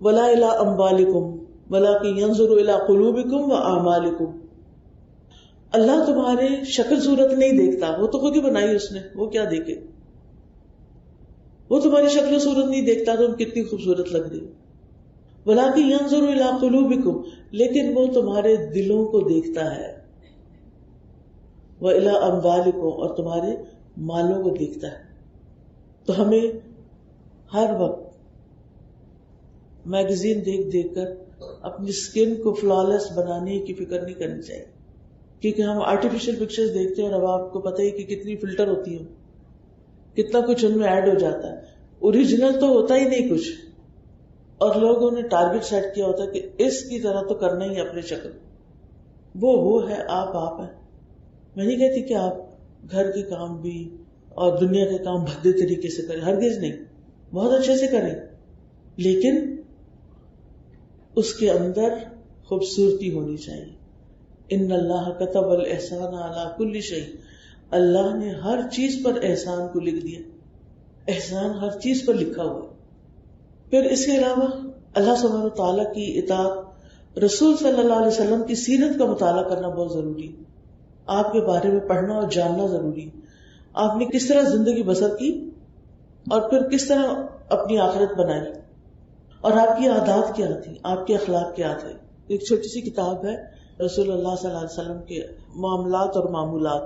ولا الى اموالکم ولکن ينظر الى قلوبکم واعمالکم. اللہ تمہارے شکل صورت نہیں دیکھتا، وہ تو خود ہی بنائی اس نے، وہ کیا دیکھے؟ وہ تمہاری شکل و صورت نہیں دیکھتا تم کتنی خوبصورت لگ رہی. وَلَكِنْ يَنْظُرُ إِلَىٰ قُلُوبِكُمْ، لیکن وہ تمہارے دلوں کو دیکھتا ہے. وَإِلَىٰ أَمْوَالِكُمْ، اور تمہارے مالوں کو دیکھتا ہے. تو ہمیں ہر وقت میگزین دیکھ دیکھ کر اپنی سکن کو فلالیس بنانے کی فکر نہیں کرنی چاہیے، کیونکہ ہم آرٹیفیشل پکچرز دیکھتے ہیں اور اب آپ کو پتہ ہی کہ کتنی فلٹر ہوتی ہیں، کتنا کچھ ان میں ایڈ ہو جاتا ہے. اوریجنل تو ہوتا ہی نہیں کچھ، اور لوگوں نے ٹارگٹ سیٹ کیا ہوتا ہے کہ اس کی طرح تو کرنا ہی اپنی شکل. وہ ہے، آپ ہیں. میں نہیں کہتی کہ آپ گھر کے کام بھی اور دنیا کے کام بھدے طریقے سے کریں، ہرگز نہیں، بہت اچھے سے کریں، لیکن اس کے اندر خوبصورتی ہونی چاہیے. ان اللہ کتب الاحسان علی کل شیء، اللہ نے ہر چیز پر احسان کو لکھ دیا، احسان ہر چیز پر لکھا ہوا. پھر اس کے علاوہ اللہ سبحانہ و تعالیٰ کی اطاعت، رسول صلی اللہ علیہ وسلم کی سیرت کا مطالعہ کرنا بہت ضروری ہے. آپ کے بارے میں پڑھنا اور جاننا ضروری ہے. آپ نے کس طرح زندگی بسر کی اور پھر کس طرح اپنی آخرت بنائی، اور آپ کی عادات کیا تھی، آپ کے اخلاق کیا تھے. ایک چھوٹی سی کتاب ہے رسول اللہ صلی اللہ علیہ وسلم کے معاملات اور معمولات،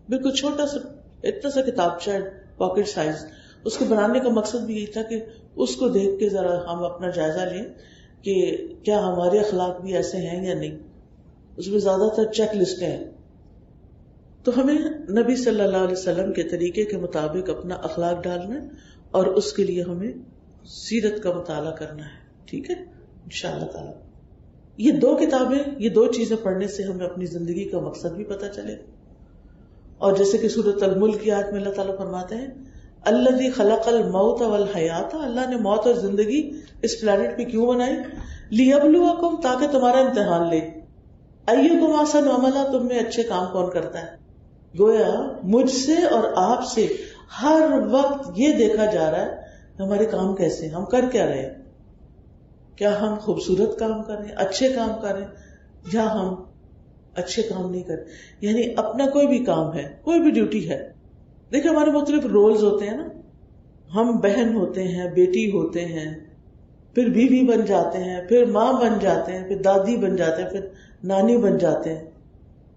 بالکل چھوٹا سا اتنا سا کتابچہ ہے، پاکٹ سائز. اس کو بنانے کا مقصد بھی یہی تھا کہ اس کو دیکھ کے ذرا ہم اپنا جائزہ لیں کہ کیا ہمارے اخلاق بھی ایسے ہیں یا نہیں. اس میں زیادہ تر چیک لسٹیں ہیں. تو ہمیں نبی صلی اللہ علیہ وسلم کے طریقے کے مطابق اپنا اخلاق ڈالنا ہے، اور اس کے لیے ہمیں سیرت کا مطالعہ کرنا ہے. ٹھیک ہے انشاءاللہ تعالی. یہ 2 کتابیں، یہ 2 چیزیں پڑھنے سے ہمیں اپنی زندگی کا مقصد بھی پتہ چلے. اور جیسے کہ سورۃ الملک کی آیت میں اللہ تعالیٰ فرماتے ہیں الذی خلق الموت والحیات، اللہ نے موت اور زندگی اس پلانٹ پہ کیوں بنائی؟ لیبلوکم، تاکہ تمہارا امتحان لے. ایکم احسن عملا، تم میں اچھے کام کون کرتا ہے. گویا مجھ سے اور آپ سے ہر وقت یہ دیکھا جا رہا ہے ہمارے کام کیسے، ہم کر کیا رہے ہیں. کیا ہم خوبصورت کام کر رہے ہیں، اچھے کام کر رہے ہیں، یا ہم اچھے کام نہیں کر رہے. یعنی اپنا کوئی بھی کام ہے، کوئی بھی ڈیوٹی ہے. دیکھیں ہمارے مختلف رولز ہوتے ہیں نا، ہم بہن ہوتے ہیں، بیٹی ہوتے ہیں، پھر بیوی بن جاتے ہیں، پھر ماں بن جاتے ہیں، پھر دادی بن جاتے ہیں، پھر نانی بن جاتے ہیں.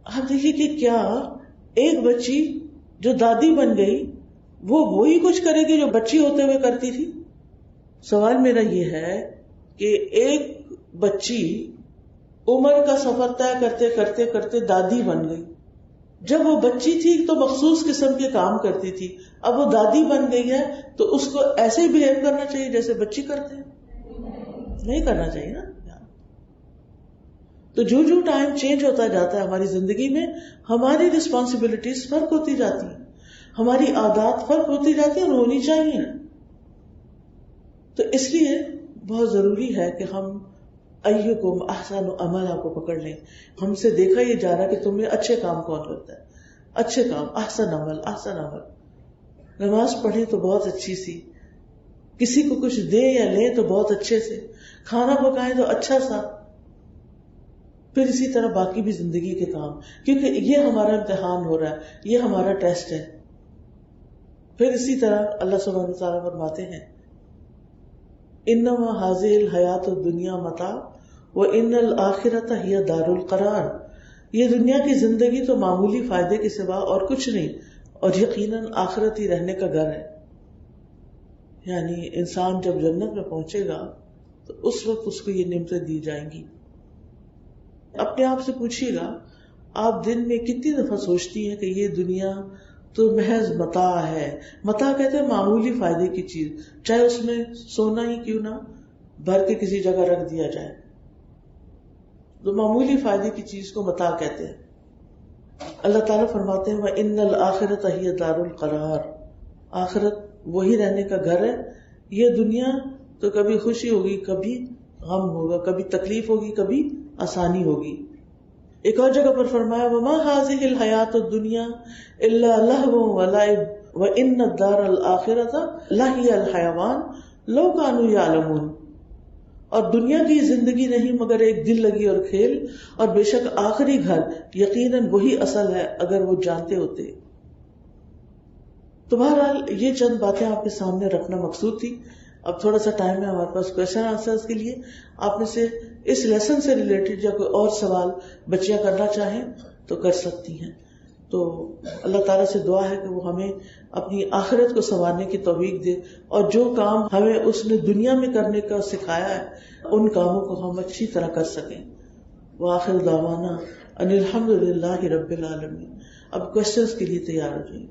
آپ دیکھیے کہ کیا ایک بچی جو دادی بن گئی وہ وہی کچھ کرے گی جو بچی ہوتے ہوئے کرتی تھی؟ سوال میرا یہ ہے کہ ایک بچی عمر کا سفر طے کرتے کرتے کرتے دادی بن گئی. جب وہ بچی تھی تو مخصوص قسم کے کام کرتی تھی، اب وہ دادی بن گئی ہے تو اس کو ایسے ہی بہیو کرنا چاہیے جیسے بچی کرتے ہیں؟ نہیں کرنا چاہیے نا. تو جو ٹائم چینج ہوتا جاتا ہے ہماری زندگی میں، ہماری رسپانسبلٹیز فرق ہوتی جاتی ہیں، ہماری عادات فرق ہوتی جاتی ہیں اور ہونی چاہیے. تو اس لیے بہت ضروری ہے کہ ہم ایکم احسن عملا کو پکڑ لیں. ہم سے دیکھا یہ جا رہا کہ تم میں اچھے کام کون کرتا ہے، اچھے کام، احسن عمل، احسن عمل. نماز پڑھیں تو بہت اچھی سی، کسی کو کچھ دے یا لیں تو بہت اچھے سے، کھانا پکائیں تو اچھا سا، پھر اسی طرح باقی بھی زندگی کے کام، کیونکہ یہ ہمارا امتحان ہو رہا ہے، یہ ہمارا ٹیسٹ ہے. پھر اسی طرح اللہ سبحانہ وتعالیٰ فرماتے ہیں انما هذه الحیات الدنیا متاع وان الآخرۃ ہی دار القرار. یہ دنیا کی زندگی تو معمولی فائدے کے سوا اور کچھ نہیں، اور یقیناً آخرت ہی رہنے کا گھر ہے. یعنی انسان جب جنت میں پہنچے گا تو اس وقت اس کو یہ نعمتیں دی جائیں گی. اپنے آپ سے پوچھیے گا آپ دن میں کتنی دفعہ سوچتی ہیں کہ یہ دنیا تو محض متاع ہے. متاع کہتے ہیں معمولی فائدے کی چیز، چاہے اس میں سونا ہی کیوں نہ بھر کے کسی جگہ رکھ دیا جائے، تو معمولی فائدے کی چیز کو متاع کہتے ہیں. اللہ تعالیٰ فرماتے ہیں وَإِنَّ الْآخِرَةَ هِيَ دَارُ الْقَرَارِ، آخرت وہی رہنے کا گھر ہے. یہ دنیا تو کبھی خوشی ہوگی، کبھی غم ہوگا، کبھی تکلیف ہوگی، کبھی آسانی ہوگی. ایک اور جگہ پر فرمایا وَمَا هَٰذِهِ الْحَيَاةُ الدُّنْيَا إِلَّا لَهْوٌ وَلَعِبٌ وَإِنَّ الدَّارَ الْآخِرَةَ لَهِيَ الْحَيَوَانُ لَوْ كَانُوا يَعْلَمُونَ. اور دنیا کی زندگی نہیں مگر ایک دل لگی اور کھیل، اور بے شک آخری گھر یقیناً وہی اصل ہے اگر وہ جانتے ہوتے. تو بہرحال یہ چند باتیں آپ کے سامنے رکھنا مقصود تھی. اب تھوڑا سا ٹائم ہے ہمارے پاس کوشچن آنسرز کے لیے. آپ میں سے اس لیسن سے ریلیٹڈ یا کوئی اور سوال بچیاں کرنا چاہیں تو کر سکتی ہیں. تو اللہ تعالیٰ سے دعا ہے کہ وہ ہمیں اپنی آخرت کو سنوارنے کی توفیق دے، اور جو کام ہمیں اس نے دنیا میں کرنے کا سکھایا ہے ان کاموں کو ہم اچھی طرح کر سکیں. وآخر دعوانا ان الحمد للہ رب العالمین. اب کوشچنز کے لیے تیار ہو جائیں.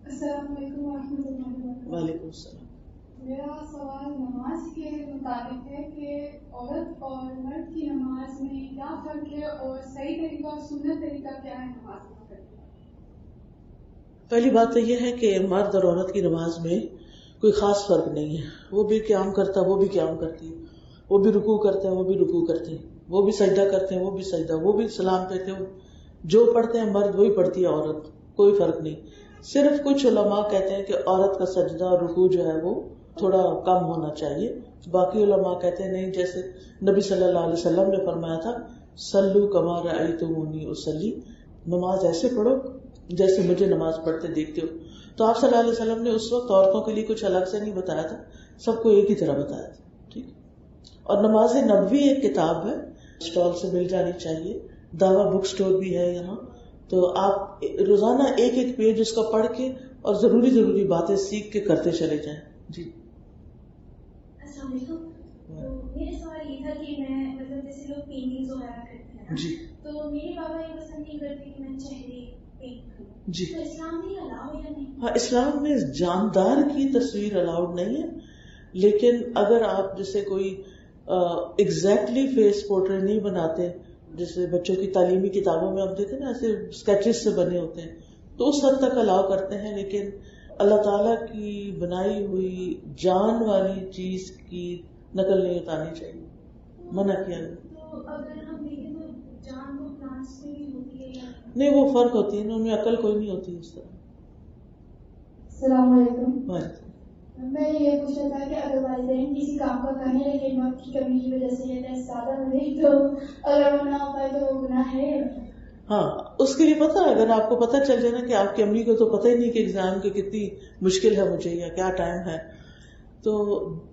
السلام علیکم ورحمۃ اللہ وبرکاتہ. وعلیکم السلام. میرا سوال نماز کے متعلق ہے کہ عورت اور مرد کی نماز میں کیا فرق ہے، اور صحیح طریقہ اور سنت طریقہ کیا ہے نماز پڑھنے کا؟ پہلی بات تو یہ ہے کہ مرد اور عورت کی نماز میں کوئی خاص فرق نہیں ہے. وہ بھی قیام کرتا ہے، وہ بھی قیام کرتی ہے، وہ بھی رکوع کرتے ہیں، وہ بھی رکوع کرتے ہیں، وہ بھی سجدہ کرتے ہیں، وہ بھی سجدہ، وہ بھی سلام کہتے ہیں. جو پڑھتے ہیں مرد وہی پڑھتی ہے عورت، کوئی فرق نہیں. صرف کچھ علماء کہتے ہیں کہ عورت کا سجدہ اور رکوع جو ہے وہ تھوڑا کم ہونا چاہیے. باقی علماء کہتے ہیں نہیں، جیسے نبی صلی اللہ علیہ وسلم نے فرمایا تھا صلو کما رأیتمونی اصلی، نماز ایسے پڑھو جیسے مجھے نماز پڑھتے دیکھتے ہو. تو آپ صلی اللہ علیہ وسلم نے اس وقت عورتوں کے لیے کچھ الگ سے نہیں بتایا تھا، سب کو ایک ہی طرح بتایا تھا. ٹھیک. اور نماز نبوی ایک کتاب ہے، اسٹال سے مل جانی چاہیے. دعویٰ بک سٹور بھی ہے یہاں، تو آپ روزانہ ایک ایک پیج اس کا پڑھ کے اور ضروری باتیں سیکھ کے کرتے چلے جائیں. جی السلام علیکم. میرا سوال یہ تھا کہ میں مطلب جیسے لوگ پینٹنگز وغیرہ کرتے ہیں جی، تو میرے بابا یہ پسند نہیں کرتے کہ میں چہرے پینٹ کروں. جی تو اسلام میں الاؤ یا نہیں؟ ہاں، اسلام میں جاندار کی تصویر الاؤڈ نہیں ہے، لیکن اگر آپ جیسے کوئی ایگزیکٹلی فیس پورٹریٹ نہیں بناتے، جیسے بچوں کی تعلیمی کتابوں میں آپ دیکھیں نا ایسے اسکیچز سے بنے ہوتے ہیں، تو اس حد تک الاؤ کرتے ہیں. لیکن اللہ تعالیٰ کی بنائی ہوئی جان والی چیز کی نقل نہیں اتارنی چاہیے، منع کیا گیا. تو اگر ہم دیکھیں تو جان وہ پلانٹس میں بھی ہوتی ہے یا نہیں، وہ فرق ہوتی ہے نا، ان میں عقل کوئی نہیں ہوتی اس طرح. السلام علیکم. بس میں یہ پوچھنا تھا کہ اگر والدین کسی کام کا کہیں لیکن وقت کی کمی کی وجہ سے یہ ٹیسٹ زیادہ بنے تو اگر وہ نہ ہو پائے تو وہ گناہ ہے؟ ہاں، اس کے لیے پتا ہے، اگر آپ کو پتا چل جائے نا کہ آپ کی امی کو تو پتہ ہی نہیں کہ ایگزام کی کتنی مشکل ہے مجھے یا کیا ٹائم ہے، تو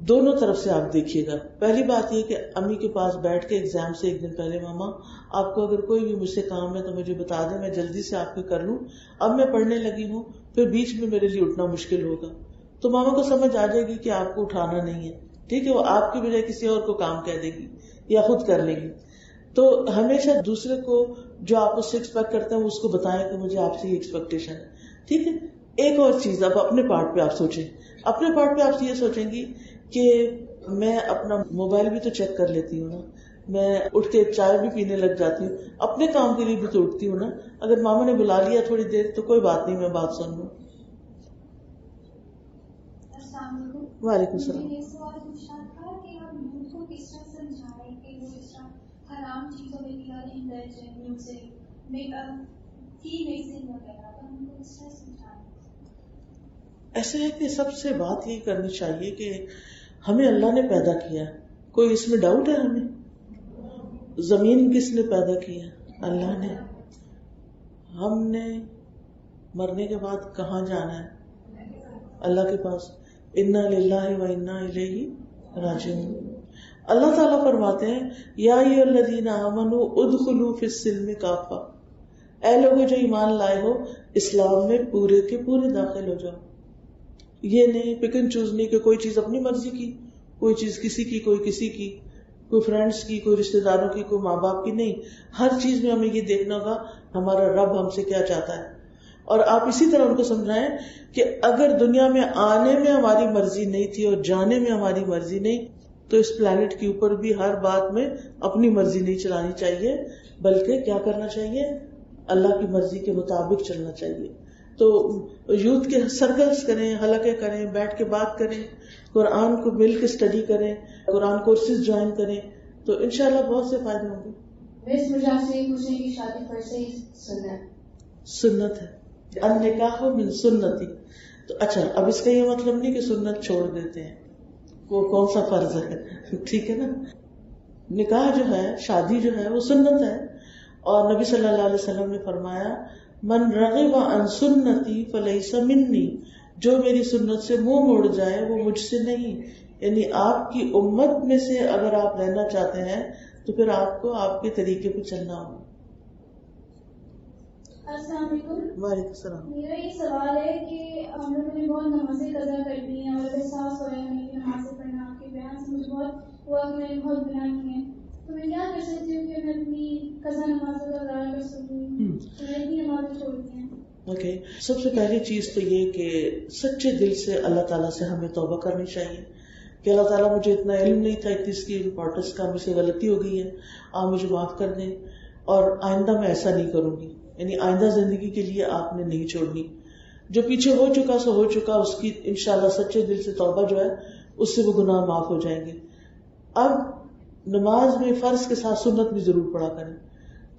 دونوں طرف سے آپ دیکھیے گا. پہلی بات یہ کہ امی کے پاس بیٹھ کے ایگزام سے ایک دن پہلے ماما آپ کو اگر کوئی بھی مجھ سے کام ہے تو مجھے بتا دیں، میں جلدی سے آپ کے کر لوں. اب میں پڑھنے لگی ہوں، پھر بیچ میں میرے لیے اٹھنا مشکل ہوگا، تو ماما کو سمجھ آ جائے گی کہ آپ کو اٹھانا نہیں ہے. ٹھیک ہے، وہ آپ کی بجائے کسی اور کو کام کہہ دے گی یا خود کر لے گی. تو ہمیشہ دوسرے کو جو آپ اس سے ایکسپیکٹ کرتے ہیں اس کو بتائیں کہ مجھے آپ سے یہ ایکسپیکٹیشن ہے. ٹھیک ہے. ایک اور چیز، اب اپنے پارٹ پہ آپ سوچیں. اپنے پارٹ پہ آپ یہ سوچیں گی کہ میں اپنا موبائل بھی تو چیک کر لیتی ہوں نا، میں اٹھ کے چائے بھی پینے لگ جاتی ہوں، اپنے کام کے لیے بھی تو اٹھتی ہوں نا. اگر ماما نے بلا لیا تھوڑی دیر تو کوئی بات نہیں، میں بات سن لوں. السلام علیکم. وعلیکم السلام. یہ سوال پوچھنا تھا کہ ہم یوتھ کو کس طرح سمجھائیں کہ وہ اس طرح حرام چیزوں میں میوزک، میک اپ کی میگزین وغیرہ، تو ہم کو اس طرح سمجھائیں. ایسے ہے کہ سب سے بات یہ کرنی چاہیے کہ ہمیں اللہ نے پیدا کیا. کوئی اس میں ڈاؤٹ ہے ہمیں؟ زمین کس نے پیدا کی ہے؟ اللہ نے. ہم نے مرنے کے بعد کہاں جانا ہے؟ اللہ کے پاس. انا للہ و انا الیہ راجعون. اللہ تعالیٰ فرماتے ہیں یا ایھا الذین آمنوا ادخلوا فی السلم کافہ، اے لوگوں جو ایمان لائے ہو اسلام میں پورے کے پورے داخل ہو جاؤ. یہ نہیں پک اینڈ چوز نہیں کہ کوئی چیز اپنی مرضی کی، کوئی چیز کسی کی، کوئی کسی کی. کوئی فرینڈس کی، کوئی رشتے داروں کی، کوئی ماں باپ کی نہیں. ہر چیز میں ہمیں یہ دیکھنا ہوگا ہمارا رب ہم سے کیا چاہتا ہے. اور آپ اسی طرح ان کو سمجھائیں کہ اگر دنیا میں آنے میں ہماری مرضی نہیں تھی اور جانے میں ہماری مرضی نہیں تو اس پلانٹ کے اوپر بھی ہر بات میں اپنی مرضی نہیں چلانی چاہیے، بلکہ کیا کرنا چاہیے؟ اللہ کی مرضی کے مطابق چلنا چاہیے. تو یوتھ کے سرکلز کریں، حلقے کریں، بیٹھ کے بات کریں، قرآن کو مل کے اسٹڈی کریں، قرآن کورسز جوائن کریں، تو انشاءاللہ بہت سے فائدے ہوں گے. بس مجھے آپ سے یہ پوچھیں کہ شادی پر سے سنت ہے، النکاح من سنتی. تو اچھا، اب اس کا یہ مطلب نہیں کہ سنت چھوڑ دیتے ہیں، وہ کون سا فرض ہے، ٹھیک ہے نا. نکاح جو ہے، شادی جو ہے، وہ سنت ہے. اور نبی صلی اللہ علیہ وسلم نے فرمایا من رغب عن سنتی فلیس منی، جو میری سنت سے منہ موڑ جائے وہ مجھ سے نہیں. یعنی آپ کی امت میں سے اگر آپ رہنا چاہتے ہیں تو پھر آپ کو آپ کے طریقے پہ چلنا ہوگا. السلام علیکم. وعلیکم السلام. میرا یہ سوال ہے کہ ہم لوگوں نے بہت نمازیں قضا کر دی ہیں اور احساس ہو رہا ہے ہمیں کہ نمازیں پڑھنا، آپ کے بیان سے مجھے بہت ہوا کہ میں نے بہت گناہ کیے ہیں، تو میں کیا کر سکتی ہوں کہ میں اپنی قضا نمازوں کا ادا کر سکوں؟ میں اتنی نمازیں چھوڑ دی ہیں. اوکے، سب سے پہلی چیز تو یہ کہ سچے دل سے اللہ تعالیٰ سے ہمیں توبہ کرنی چاہیے کہ اللہ تعالیٰ مجھے اتنا علم نہیں تھا، اتنی اس کی امپورٹنس کا، مجھ سے غلطی ہو گئی ہے، آپ مجھے معاف کر دیں اور آئندہ میں ایسا نہیں کروں گی. یعنی آئندہ زندگی کے لیے آپ نے نہیں چھوڑنی. جو پیچھے ہو چکا سو ہو چکا، اس کی انشاءاللہ سچے دل سے توبہ جو ہے اس سے وہ گناہ معاف ہو جائیں گے. اب نماز میں فرض کے ساتھ سنت بھی ضرور پڑھا کریں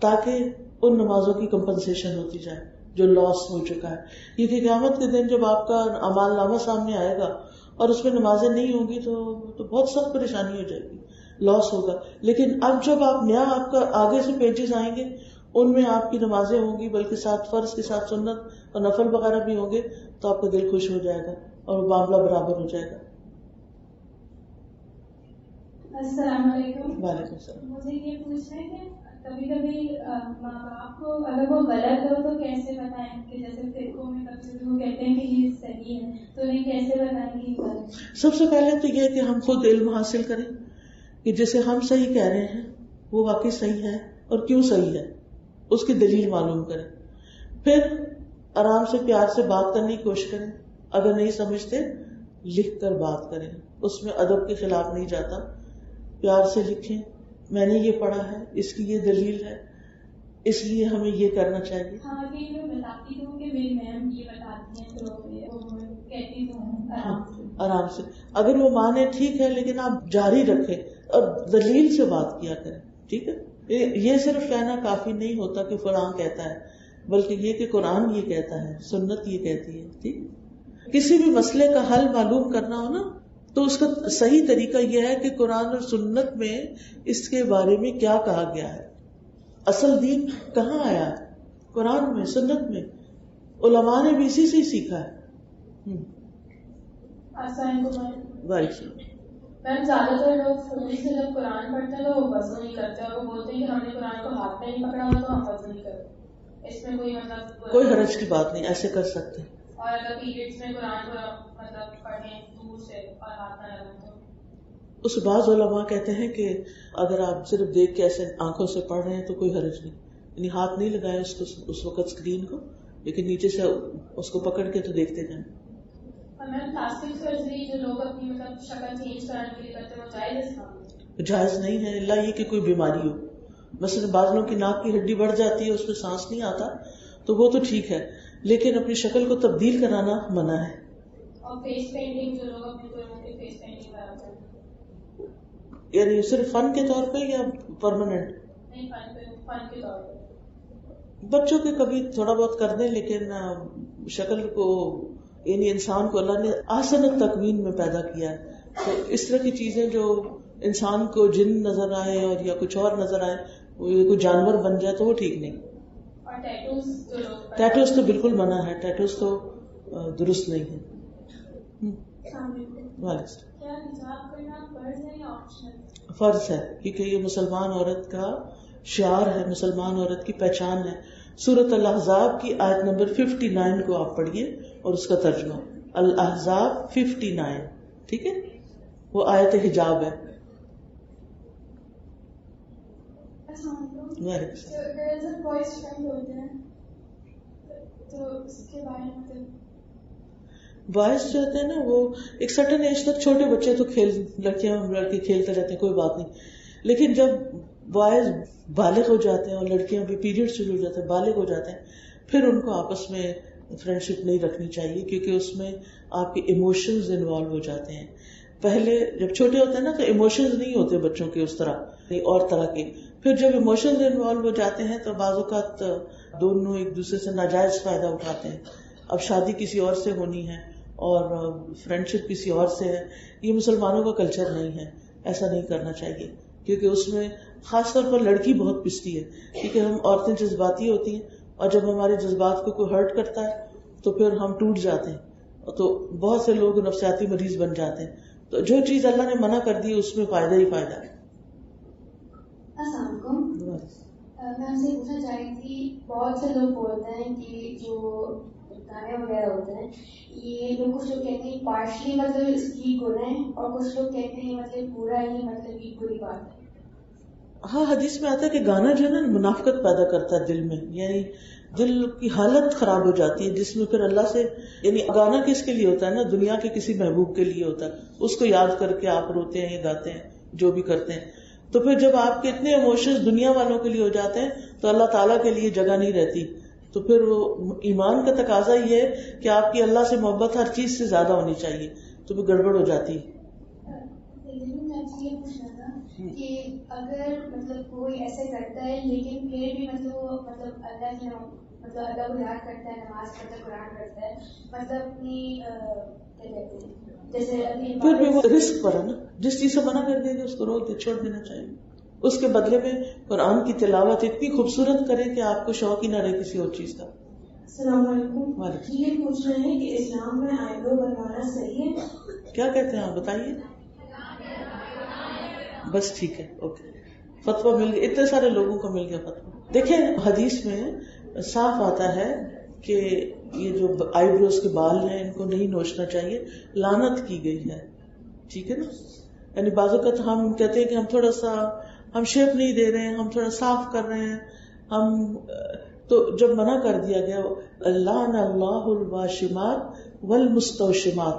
تاکہ ان نمازوں کی کمپنسیشن ہوتی جائے جو لاس ہو چکا ہے. کیونکہ قیامت کے دن جب آپ کا اعمال نامہ سامنے آئے گا اور اس میں نمازیں نہیں ہوں گی تو بہت سخت پریشانی ہو جائے گی، لاس ہوگا. لیکن اب جب آپ نیا آپ کا آگے سے پیجز آئیں گے، ان میں آپ کی نمازیں ہوں گی، بلکہ ساتھ فرض کے ساتھ سنت اور نفل وغیرہ بھی ہوں گے، تو آپ کا دل خوش ہو جائے گا اور معاملہ برابر ہو جائے گا. السلام علیکم. وعلیکم السلام. مجھے یہ پوچھنا ہے کہ کبھی کبھی ماں باپ کو اگر وہ غلط ہو تو کیسے بتائیں؟ کہ جیسے فرقوں میں کبھی وہ کہتے ہیں کہ یہ صحیح ہے تو انہیں کیسے بتائیں گے یہ غلط؟ سب سے پہلے تو یہ کہ ہم خود علم حاصل کریں کہ جیسے ہم صحیح کہہ رہے ہیں وہ واقعی صحیح ہے اور کیوں صحیح ہے، اس کی دلیل معلوم کریں. پھر آرام سے پیار سے بات کرنے کی کوشش کریں. اگر نہیں سمجھتے لکھ کر بات کریں، اس میں ادب کے خلاف نہیں جاتا. پیار سے لکھیں، میں نے یہ پڑھا ہے، اس کی یہ دلیل ہے، اس لیے ہمیں یہ کرنا چاہیے. ہاں میں بتاتی ہوں کہ میری میم یہ بتاتی ہیں تو کہتی ہوں آرام سے. اگر وہ مانے ٹھیک ہے، لیکن آپ جاری رکھیں اور دلیل سے بات کیا کریں. ٹھیک ہے، یہ صرف کہنا کافی نہیں ہوتا کہ فلاں کہتا ہے، بلکہ یہ کہ قرآن یہ کہتا ہے، سنت یہ کہتی ہے. ٹھیک، کسی بھی مسئلے کا حل معلوم کرنا ہو نا تو اس کا صحیح طریقہ یہ ہے کہ قرآن اور سنت میں اس کے بارے میں کیا کہا گیا ہے. اصل دین کہاں آیا ہے؟ قرآن میں، سنت میں. علماء نے بھی اسی سے سیکھا ہے. میم زیادہ تر لوگ فون سے جب قرآن پڑھتے ہیں تو وہ وضو نہیں کرتے اور وہ بولتے ہیں کہ ہم نے قرآن کو ہاتھ میں نہیں پکڑا ہوا تو ہم وضو نہیں کرتے. اس میں کوئی کوئی حرج کی بات نہیں، ایسے کر سکتے. اور اگر پیریڈس میں قرآن کو پڑھیں دور سے اور ہاتھ نہ لگیں تو اس بعض علماء کہتے ہیں کہ اگر آپ صرف دیکھ کے ایسے آنکھوں سے پڑھ رہے ہیں تو کوئی حرج نہیں، یعنی ہاتھ نہیں لگائے اس وقت اسکرین کو، لیکن نیچے سے اس کو پکڑ کے تو دیکھتے جائیں. پلاسٹک سرجری جو لوگ اپنی شکل چینج کرانے کے لیے کرتے ہیں وہ جائز ہے؟ جائز نہیں ہے، اللہ یہ کہ کوئی بیماری ہو. مثلا بعض لوگوں کی ناک کی ہڈی بڑھ جاتی ہے، اس میں سانس نہیں آتا تو وہ تو ٹھیک ہے، لیکن اپنی شکل کو تبدیل کرانا منع ہے. اور فیس پینٹنگ جو لوگ اپنی فیس پینٹنگ کراتے ہیں، یعنی صرف فن کے طور پہ یا پرماننٹ؟ نہیں، فن کے طور پہ. بچوں کے کبھی تھوڑا بہت کر دیں، لیکن شکل کو، یعنی انسان کو اللہ نے احسن تکوین میں پیدا کیا ہے، تو اس طرح کی چیزیں جو انسان کو جن نظر آئے اور یا کچھ اور نظر آئے، کوئی جانور بن جائے تو وہ ٹھیک نہیں. اور ٹیٹوز تو بالکل منع ہے، ٹیٹوز تو درست نہیں ہے. فرض ہے، کیونکہ یہ مسلمان عورت کا شعار ہے، مسلمان عورت کی پہچان ہے. سورۃ الاحزاب کی آیت نمبر 59 کو آپ پڑھیے اور اس کا ترجمہ. الاحزاب 59، ٹھیک ہے، وہ آیت حجاب ہے. بوائز فرینڈ ہوتے ہیں تو اس کے بارے میں بوائز جو ہوتے ہیں نا وہ ایک سرٹن ایج تک چھوٹے بچے تو لڑکیاں لڑکے کھیلتے رہتے ہیں کوئی بات نہیں, لیکن جب بوائز بالغ ہو جاتے ہیں اور لڑکیاں بھی پیریڈ شروع ہو جاتے ہیں بالغ ہو جاتے ہیں پھر ان کو آپس میں فرینڈ شپ نہیں رکھنی چاہیے کیونکہ اس میں آپ کے ایموشنز انوالو ہو جاتے ہیں. پہلے جب چھوٹے ہوتے ہیں نا تو ایموشنز نہیں ہوتے بچوں کے اس طرح اور طرح کے, پھر جب ایموشنز انوالو ہو جاتے ہیں تو بعض اوقات دونوں ایک دوسرے سے ناجائز فائدہ اٹھاتے ہیں. اب شادی کسی اور سے ہونی ہے اور فرینڈ شپ کسی اور سے ہے, یہ مسلمانوں کا کلچر نہیں ہے, ایسا نہیں کرنا چاہیے کیونکہ اس میں خاص طور پر لڑکی بہت پستی ہے کیونکہ ہم عورتیں جذباتی ہوتی ہیں اور جب ہمارے جذبات کو کوئی ہرٹ کرتا ہے تو پھر ہم ٹوٹ جاتے ہیں, تو بہت سے لوگ نفسیاتی مریض بن جاتے ہیں. تو جو چیز اللہ نے منع کر دی اس میں فائدہ ہی فائدہ ہے. السلام علیکم, میں آپ سے پوچھنا چاہ رہی تھی, بہت سے لوگ بولتے ہیں کہ جو گانے وغیرہ ہوتے ہیں یہ لوگ کچھ لوگ کہتے ہیں پارشلی مطلب اس کی گناہ ہے اور کچھ لوگ کہتے ہیں مطلب پورا ہی مطلب یہ بری بات ہے. ہاں حدیث میں آتا ہے کہ گانا جو ہے نا منافقت پیدا کرتا ہے دل میں, یعنی دل کی حالت خراب ہو جاتی ہے جس میں پھر اللہ سے, یعنی گانا کس کے لیے ہوتا ہے نا, دنیا کے کسی محبوب کے لیے ہوتا ہے, اس کو یاد کر کے آپ روتے ہیں گاتے ہیں جو بھی کرتے ہیں. تو پھر جب آپ کے اتنے ایموشنز دنیا والوں کے لیے ہو جاتے ہیں تو اللہ تعالیٰ کے لیے جگہ نہیں رہتی. تو پھر وہ ایمان کا تقاضا یہ ہے کہ آپ کی اللہ سے محبت ہر چیز سے زیادہ ہونی چاہیے, تو پھر گڑبڑ ہو جاتی ہے. کہ اگر مطلب کوئی ایسے کرتا ہے لیکن پھر بھی مطلب وہ مطلب اللہ کی مطلب اللہ کو یاد کرتا ہے, نماز پڑھتا ہے, قرآن کرتا ہے, مطلب اپنی کیا کہتے ہیں جیسے اپنی پھر بھی وہ رسک پر ہے نا, جس چیز سے منع کر دیں گے اس کو روک دے چھوڑ دینا چاہیے. اس کے بدلے میں قرآن کی تلاوت اتنی خوبصورت کرے کہ آپ کو شوق ہی نہ رہے کسی اور چیز کا. السلام علیکم, یہ پوچھ رہے ہیں کہ اسلام میں آئیبرو بنوانا صحیح ہے؟ کیا کہتے ہیں آپ بتائیے. بس ٹھیک ہے, اوکے, فتویٰ مل گیا, اتنے سارے لوگوں کو مل گیا فتویٰ. دیکھیں حدیث میں صاف آتا ہے کہ یہ جو آئی بروز کے بال ہیں ان کو نہیں نوچنا چاہیے, لعنت کی گئی ہے. ٹھیک ہے نا, یعنی بعض اوقات ہم کہتے ہیں کہ ہم تھوڑا سا ہم شیپ نہیں دے رہے ہیں, ہم تھوڑا صاف کر رہے ہیں, ہم تو جب منع کر دیا گیا لعن اللہ الواشمات والمستوشمات,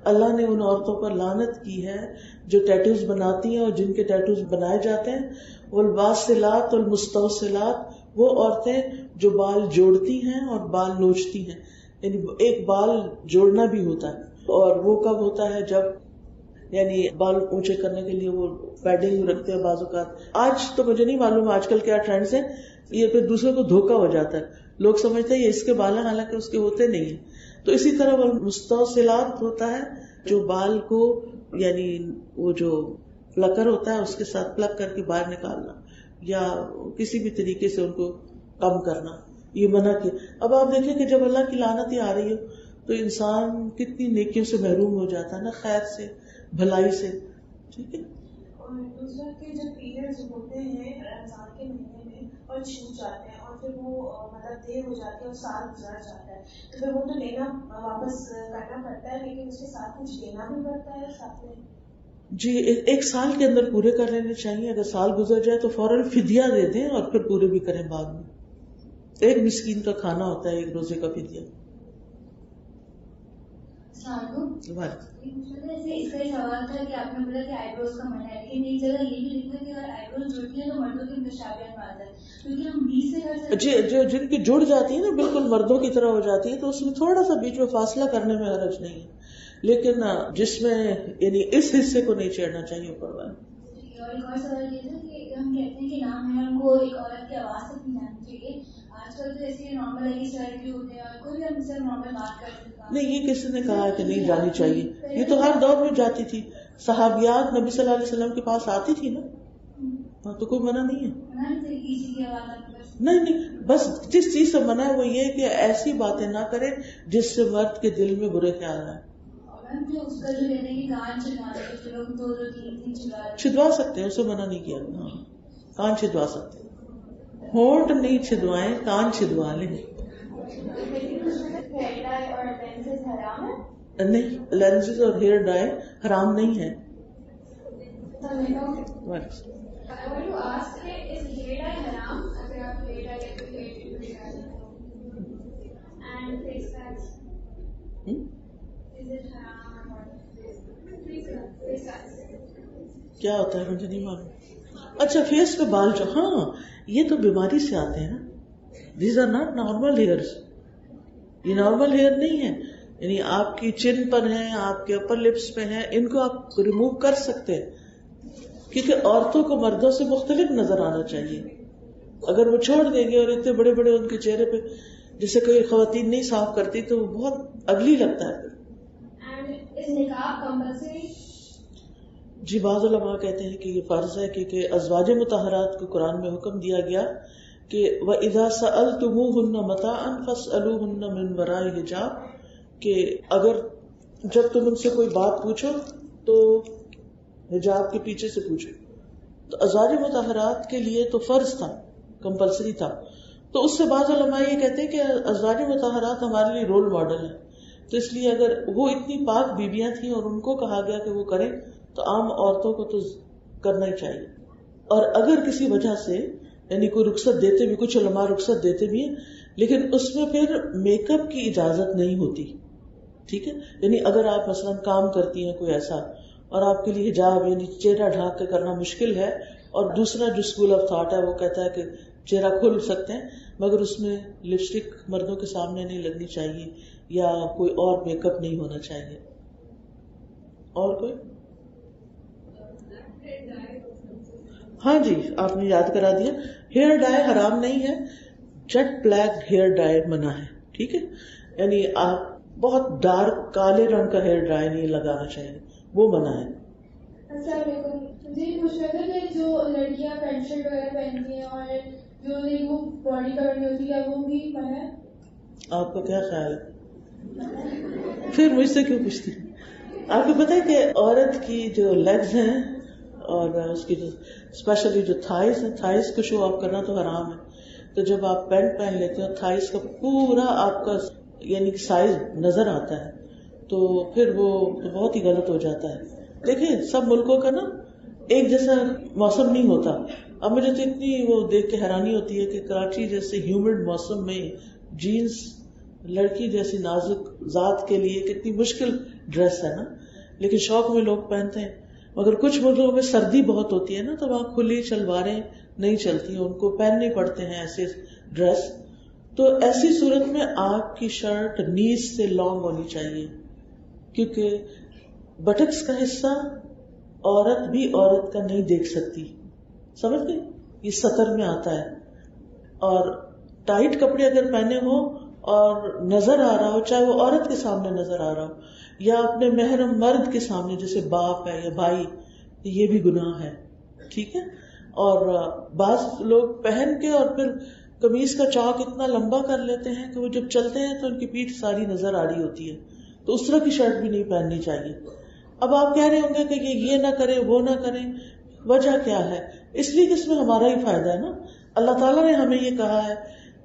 اللہ نے ان عورتوں پر لعنت کی ہے جو ٹیٹوز بناتی ہیں اور جن کے ٹیٹوز بنائے جاتے ہیں, والواصلات والمستوصلات, وہ عورتیں جو بال جوڑتی ہیں اور بال نوچتی ہیں. یعنی ایک بال جوڑنا بھی ہوتا ہے, اور وہ کب ہوتا ہے جب یعنی بال اونچے کرنے کے لیے وہ پیڈنگ رکھتے ہیں بعض اوقات. آج تو مجھے نہیں معلوم آج کل کیا ٹرینڈز ہیں, یہ پھر دوسرے کو دھوکا ہو جاتا ہے, لوگ سمجھتے ہیں یہ اس کے بال ہیں حالانکہ اس کے ہوتے نہیں ہیں. تو اسی طرح وہ مستوصلات ہوتا ہے جو بال کو یعنی وہ جو پلکر ہوتا ہے اس کے ساتھ پلک کر کے باہر نکالنا یا کسی بھی طریقے سے ان کو کم کرنا, یہ منع کیا. اب آپ دیکھیں کہ جب اللہ کی لعنت ہی آ رہی ہو تو انسان کتنی نیکیوں سے محروم ہو جاتا ہے نا, خیر سے, بھلائی سے. ٹھیک ہے. اور دوسرا کہ جب پیریڈز ہوتے ہیں رمضان کے مہینے میں اور چھوٹ جاتے ہیں اور پھر وہ مطلب دیر ہو جاتی ہے اور سال گزر جاتا ہے, تو پھر وہ تو لینا واپس کرنا پڑتا ہے, لیکن اس کے ساتھ کچھ دینا بھی پڑتا ہے ساتھ میں. جی, ایک سال کے اندر پورے کر لینے چاہیے. اگر سال گزر جائے تو فوراً فدیہ دے دیں اور پھر پورے بھی کریں بعد میں. ایک مسکین کا کھانا ہوتا ہے ایک روزے کا فدیہ. اس کا سوال تھا کہ آپ نے بولا کہ آئی بروز کا منع ہے, لیکن ایک جگہ یہ بھی لکھا کہ اگر آئی بروز جڑتی ہے تو مردوں کے مشابہت میں آتا ہے, کیونکہ ہم بیچ سے کر سکتے ہیں. جو جن کی جڑ جاتی ہے نا بالکل مردوں کی طرح ہو جاتی ہے تو اس میں تھوڑا سا بیچ میں فاصلہ کرنے میں حرج نہیں ہے, لیکن جس میں یعنی اس حصے کو نہیں چھیڑنا چاہیے اوپر والے. اور ایک اور سوال یہ تھا کہ ہم کہتے ہیں کہ نام ہے کو ایک عورت کی آواز تک نہیں جانی چاہیے. آج کل تو ایسے نارمل ہے کہ سر بھی ہوتے ہیں اور کوئی بھی ہم سے نارمل بات کرتے ہیں. نہیں, یہ کسی نے کہا کہ نہیں جانی چاہیے, یہ تو ہر دور میں جاتی تھی. صحابیات نبی صلی اللہ علیہ وسلم کے پاس آتی تھی نا, تو کوئی منع نہیں ہے. نہیں, بس جس چیز سے منع ہے وہ یہ کہ ایسی باتیں نہ کرے جس سے مرد کے دل میں برے خیال آئے. چھدوا سکتے ہیں, اسے منع نہیں کیا. ہاں, کان چھدوا سکتے ہیں, ہونٹ نہیں چھدوائیں, کان چھدوا لیں. نہیں, لینسز اور ہیئر ڈائی حرام نہیں ہے. کیا ہوتا ہے مجھے نہیں معلوم. اچھا فیس پہ بال جو, ہاں یہ تو بیماری سے آتے ہیں نا. These are not normal hairs, یہ نارمل ہیئر نہیں ہے. یعنی آپ کی چن پر ہیں, آپ کے اپر لپس پہ ہیں, ان کو آپ ریموو کر سکتے ہیں, کیونکہ عورتوں کو مردوں سے مختلف نظر آنا چاہیے. اگر وہ چھوڑ دیں گے اور اتنے بڑے بڑے ان کے چہرے پہ جسے کوئی خواتین نہیں صاف کرتی تو وہ بہت اگلی لگتا ہے. جی بعض علماء کہتے ہیں کہ یہ فرض ہے, کیونکہ ازواج مطہرات کو قرآن میں حکم دیا گیا کہ وَإِذَا سَأَلْتُمُوهُنَّ مَتَاعًا فَاسْأَلُوهُنَّ مِنْ وَرَاءِ حِجَابٍ, کہ اگر جب تم ان سے کوئی بات پوچھو تو حجاب کے پیچھے سے پوچھو. تو ازواج مطہرات کے لیے تو فرض تھا, کمپلسری تھا. تو اس سے بعض علماء یہ کہتے ہیں کہ ازواج مطہرات ہمارے لیے رول ماڈل ہے, تو اس لیے اگر وہ اتنی پاک بیویاں تھیں اور ان کو کہا گیا کہ وہ کریں تو عام عورتوں کو تو کرنا ہی چاہیے. اور اگر کسی وجہ سے یعنی کوئی رخصت دیتے بھی, کچھ علماء رخصت دیتے بھی ہیں, لیکن اس میں پھر میک اپ کی اجازت نہیں ہوتی. ٹھیک ہے, یعنی اگر آپ مثلا کام کرتی ہیں کوئی ایسا اور آپ کے لیے حجاب یعنی چہرہ ڈھانک کے کرنا مشکل ہے, اور دوسرا جو اسکول آف تھاٹ ہے وہ کہتا ہے کہ چہرہ کھل سکتے ہیں مگر اس میں لپسٹک مردوں کے سامنے نہیں لگنی چاہیے یا کوئی اور میک اپ نہیں ہونا چاہیے. اور کوئی؟ ہاں جی آپ نے یاد کرا دیا. ہیئر ڈائی حرام نہیں ہے, جیٹ بلیک ہیئر ڈائی منع ہے. ٹھیک ہے, یعنی آپ بہت ڈارک کالے رنگ کا ہیئر ڈائی نہیں لگانا چاہیے, وہ منع ہے. السلام علیکم. جی پوچھ رہے تھے کہ جو لڑکیاں پینٹ شرٹ وغیرہ پہنتی ہیں اور جو وہ باڈی کورنگ ہوتی ہے وہ بھی منع ہے. آپ کا کیا خیال ہے؟ پھر مجھ سے کیوں پوچھتی؟ آپ کو پتا ہے کہ عورت کی جو لیگز ہیں اور اس کی جو اسپیشلی جو تھائز ہیں, تھائز کو شو آف کرنا تو حرام ہے. تو جب آپ پینٹ پہن لیتے ہیں تھائز کا پورا آپ کا یعنی کہ سائز نظر آتا ہے تو پھر وہ بہت ہی غلط ہو جاتا ہے. دیکھیں سب ملکوں کا نا ایک جیسا موسم نہیں ہوتا. اب مجھے تو اتنی وہ دیکھ کے حیرانی ہوتی ہے کہ کراچی جیسے ہیومڈ موسم میں جینز لڑکی جیسی نازک ذات کے لیے کتنی مشکل ڈریس ہے نا, لیکن شوق میں لوگ پہنتے ہیں. مگر کچھ ملکوں میں سردی بہت ہوتی ہے نا تو وہاں کھلی شلواریں نہیں چلتی, ان کو پہننے پڑتے ہیں ایسے ڈریس. تو ایسی صورت میں آپ کی شرٹ نیز سے لانگ ہونی چاہیے, کیونکہ بٹکس کا حصہ عورت بھی عورت کا نہیں دیکھ سکتی. سمجھ گئے, یہ سطر میں آتا ہے. اور ٹائٹ کپڑے اگر پہنے ہو اور نظر آ رہا ہو, چاہے وہ عورت کے سامنے نظر آ رہا ہو یا اپنے محرم مرد کے سامنے جیسے باپ ہے یا بھائی, یہ بھی گناہ ہے. ٹھیک ہے, اور بعض لوگ پہن کے اور پھر قمیض کا چاک اتنا لمبا کر لیتے ہیں کہ وہ جب چلتے ہیں تو ان کی پیٹھ ساری نظر آ رہی ہوتی ہے, تو اس طرح کی شرٹ بھی نہیں پہننی چاہیے. اب آپ کہہ رہے ہوں گے کہ یہ نہ کریں وہ نہ کریں, وجہ کیا ہے؟ اس لیے کہ اس میں ہمارا ہی فائدہ ہے نا. اللہ تعالیٰ نے ہمیں یہ کہا ہے.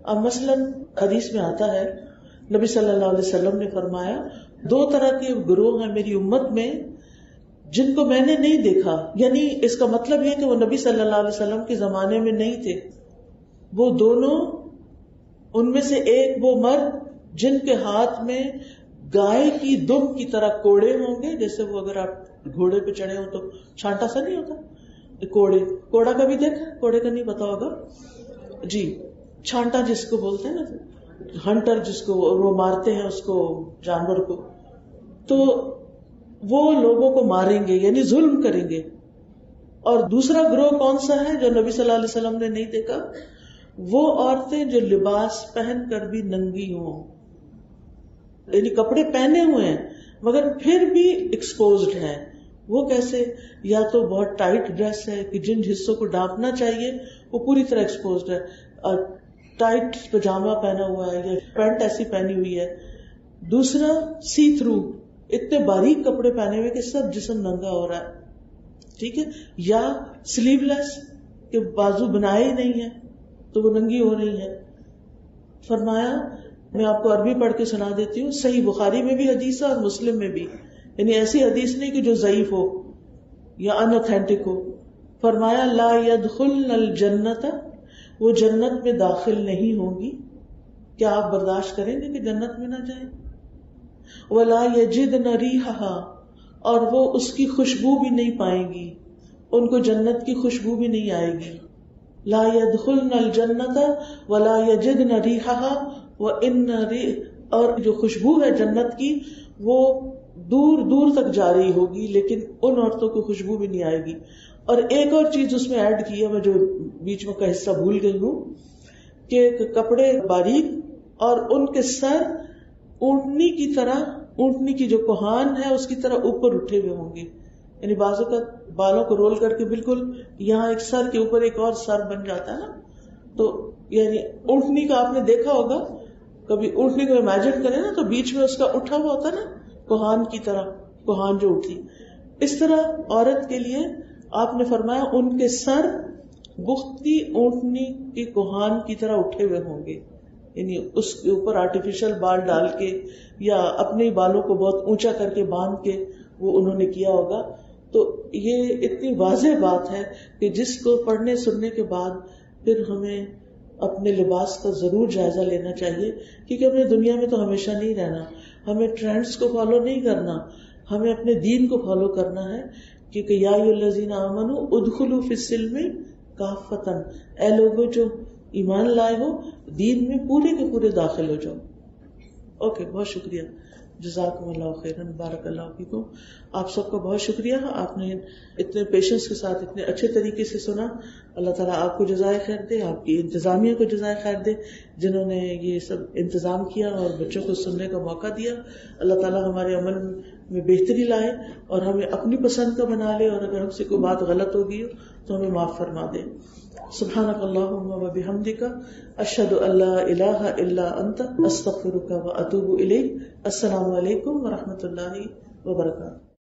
اب مثلاً حدیث میں آتا ہے نبی صلی اللہ علیہ وسلم نے فرمایا 2 طرح کے گروہ ہیں میری امت میں جن کو میں نے نہیں دیکھا. یعنی اس کا مطلب یہ کہ وہ نبی صلی اللہ علیہ وسلم کے زمانے میں نہیں تھے. وہ دونوں, ان میں سے ایک وہ مرد جن کے ہاتھ میں گائے کی دم کی طرح کوڑے ہوں گے, جیسے وہ اگر آپ گھوڑے پہ چڑھے ہوں تو چھانٹا سا نہیں ہوتا, کوڑا کا بھی دیکھا, کوڑے کا نہیں پتا ہوگا جی, چھانٹا جس کو بولتے ہیں نا, ہنٹر جس کو وہ مارتے ہیں اس کو جانور کو, تو وہ لوگوں کو ماریں گے یعنی ظلم کریں گے. اور دوسرا گروہ کون سا ہے جو نبی صلی اللہ علیہ وسلم نے نہیں دیکھا؟ وہ عورتیں جو لباس پہن کر بھی ننگی ہوں, یعنی کپڑے پہنے ہوئے ہیں مگر پھر بھی ایکسپوزڈ ہیں. وہ کیسے؟ یا تو بہت ٹائٹ ڈریس ہے کہ جن حصوں کو ڈھانپنا چاہیے وہ پوری طرح ایکسپوزڈ ہے, اور ٹائٹ پجامہ پہنا ہوا ہے یا پینٹ ایسی پہنی ہوئی ہے. دوسرا سی تھرو, اتنے باریک کپڑے پہنے ہوئے کہ سب جسم ننگا ہو رہا ہے. ٹھیک ہے, یا سلیو لیس کہ بازو بنائے ہی نہیں ہے تو وہ ننگی ہو رہی ہے. فرمایا, میں آپ کو عربی پڑھ کے سنا دیتی ہوں, صحیح بخاری میں بھی حدیث ہے اور مسلم میں بھی, یعنی ایسی حدیث نہیں کہ جو ضعیف ہو یا ان اوتھینٹک ہو. فرمایا لا يدخلن الجنت, وہ جنت میں داخل نہیں ہوں گی. کیا آپ برداشت کریں گے کہ جنت میں نہ جائیں؟ ولا یجدن ریحھا، اور وہ اس کی خوشبو بھی نہیں پائیں گی، ان کو جنت کی خوشبو بھی نہیں آئے گی. لا يدخلن الجنت ولا یجدن ریحھا اور جو خوشبو ہے جنت کی وہ دور دور تک جاری ہوگی، لیکن ان عورتوں کو خوشبو بھی نہیں آئے گی. اور ایک اور چیز اس میں ایڈ کی ہے، میں جو بیچ میں کا حصہ بھول گئی ہوں، کہ کپڑے باریک اور ان کے سر اونٹنی کی طرح، اونٹنی کی جو کوہان ہے اس کی طرح اوپر اٹھے ہوئے ہوں گے. یعنی بازو کا بالوں کو رول کر کے بالکل یہاں ایک سر کے اوپر ایک اور سر بن جاتا ہے نا، تو یعنی اونٹنی کا آپ نے دیکھا ہوگا، کبھی اونٹنی کو امیجن کریں نا تو بیچ میں اس کا اٹھا ہوا ہوتا ہے نا، کوہان کی طرح، کوہان جو اٹھی. اس طرح عورت کے لیے آپ نے فرمایا ان کے سر بختی اونٹنی کی کوہان کی طرح اٹھے ہوئے ہوں گے. یعنی اس کے اوپر آرٹیفیشل بال ڈال کے یا اپنے بالوں کو بہت اونچا کر کے باندھ کے وہ انہوں نے کیا ہوگا. تو یہ اتنی واضح بات ہے کہ جس کو پڑھنے سننے کے بعد پھر ہمیں اپنے لباس کا ضرور جائزہ لینا چاہیے، کیونکہ ہمیں دنیا میں تو ہمیشہ نہیں رہنا، ہمیں ٹرینڈز کو فالو نہیں کرنا، ہمیں اپنے دین کو فالو کرنا ہے. کیونکہ یا ایھا الذین آمنوا ادخلوا فی السلم کافۃ، اے لوگوں جو ایمان لائے ہو دین میں پورے کے پورے داخل ہو جاؤ. اوکے، بہت شکریہ، جزاکم اللہ خیرا، بارک اللہ فیکم. آپ سب کا بہت شکریہ، آپ نے اتنے پیشنس کے ساتھ اتنے اچھے طریقے سے سنا. اللہ تعالیٰ آپ کو جزائے خیر دے، آپ کی انتظامیہ کو جزائے خیر دے جنہوں نے یہ سب انتظام کیا اور بچوں کو سننے کا موقع دیا. اللہ تعالیٰ ہمارے عمل میں بہتری لائے اور ہمیں اپنی پسند کا بنا لے، اور اگر ہم سے کوئی بات غلط ہوگی تو ہمیں معاف فرما دے. سبحانک اللہم و بحمدک، اشہد ان لا الہ الا انت، استغفرک و اتوب الیک. السلام علیکم و رحمۃ اللہ وبرکاتہ.